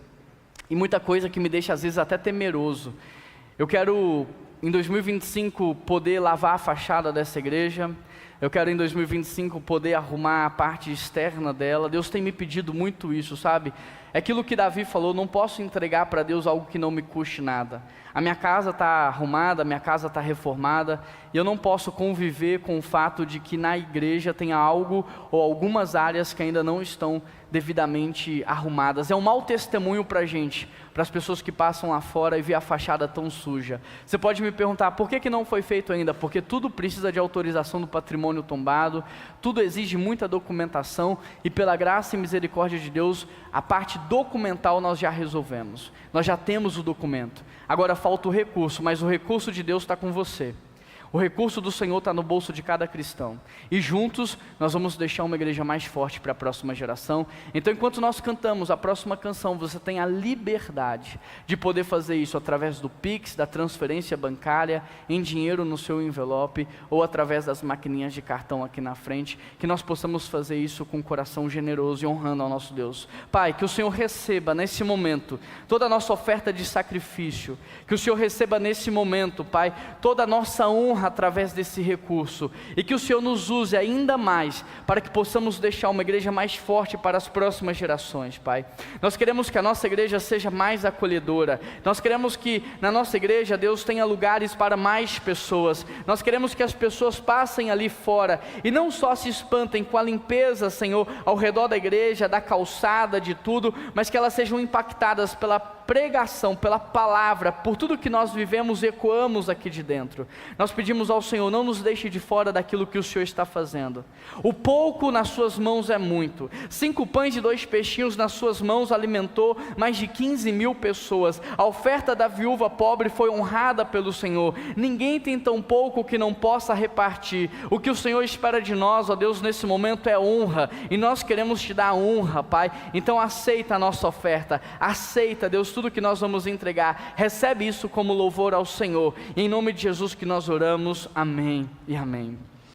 e muita coisa que me deixa às vezes até temeroso. Eu quero em 2025 poder lavar a fachada dessa igreja. Eu quero em 2025 poder arrumar a parte externa dela. Deus tem me pedido muito isso, sabe? É aquilo que Davi falou, não posso entregar para Deus algo que não me custe nada. A minha casa está arrumada, a minha casa está reformada, e eu não posso conviver com o fato de que na igreja tenha algo ou algumas áreas que ainda não estão devidamente arrumadas. É um mau testemunho para a gente, para as pessoas que passam lá fora e vê a fachada tão suja. Você pode me perguntar, por que não foi feito ainda? Porque tudo precisa de autorização do patrimônio tombado, tudo exige muita documentação, e pela graça e misericórdia de Deus, a parte documental nós já resolvemos. Nós já temos o documento. Agora falta o recurso, mas o recurso de Deus está com você. O recurso do Senhor está no bolso de cada cristão. E juntos nós vamos deixar uma igreja mais forte para a próxima geração. Então, enquanto nós cantamos a próxima canção, você tem a liberdade de poder fazer isso através do Pix, da transferência bancária, em dinheiro no seu envelope, ou através das maquininhas de cartão aqui na frente, que nós possamos fazer isso com um coração generoso e honrando ao nosso Deus. Pai, que o Senhor receba nesse momento toda a nossa oferta de sacrifício, que o Senhor receba nesse momento, Pai, toda a nossa honra através desse recurso, e que o Senhor nos use ainda mais, para que possamos deixar uma igreja mais forte para as próximas gerações, Pai. Nós queremos que a nossa igreja seja mais acolhedora, nós queremos que na nossa igreja, Deus, tenha lugares para mais pessoas, nós queremos que as pessoas passem ali fora, e não só se espantem com a limpeza, Senhor, ao redor da igreja, da calçada, de tudo, mas que elas sejam impactadas pela pregação, pela palavra, por tudo que nós vivemos e ecoamos aqui de dentro. Nós pedimos ao Senhor, não nos deixe de fora daquilo que o Senhor está fazendo. O pouco nas suas mãos é muito. 5 pães e 2 peixinhos nas suas mãos alimentou mais de 15.000 pessoas. A oferta da viúva pobre foi honrada pelo Senhor. Ninguém tem tão pouco que não possa repartir. O que o Senhor espera de nós, ó Deus, nesse momento é honra, e nós queremos te dar honra, Pai. Então aceita a nossa oferta, aceita, Deus, tudo que nós vamos entregar, recebe isso como louvor ao Senhor, e em nome de Jesus que nós oramos, amém e amém.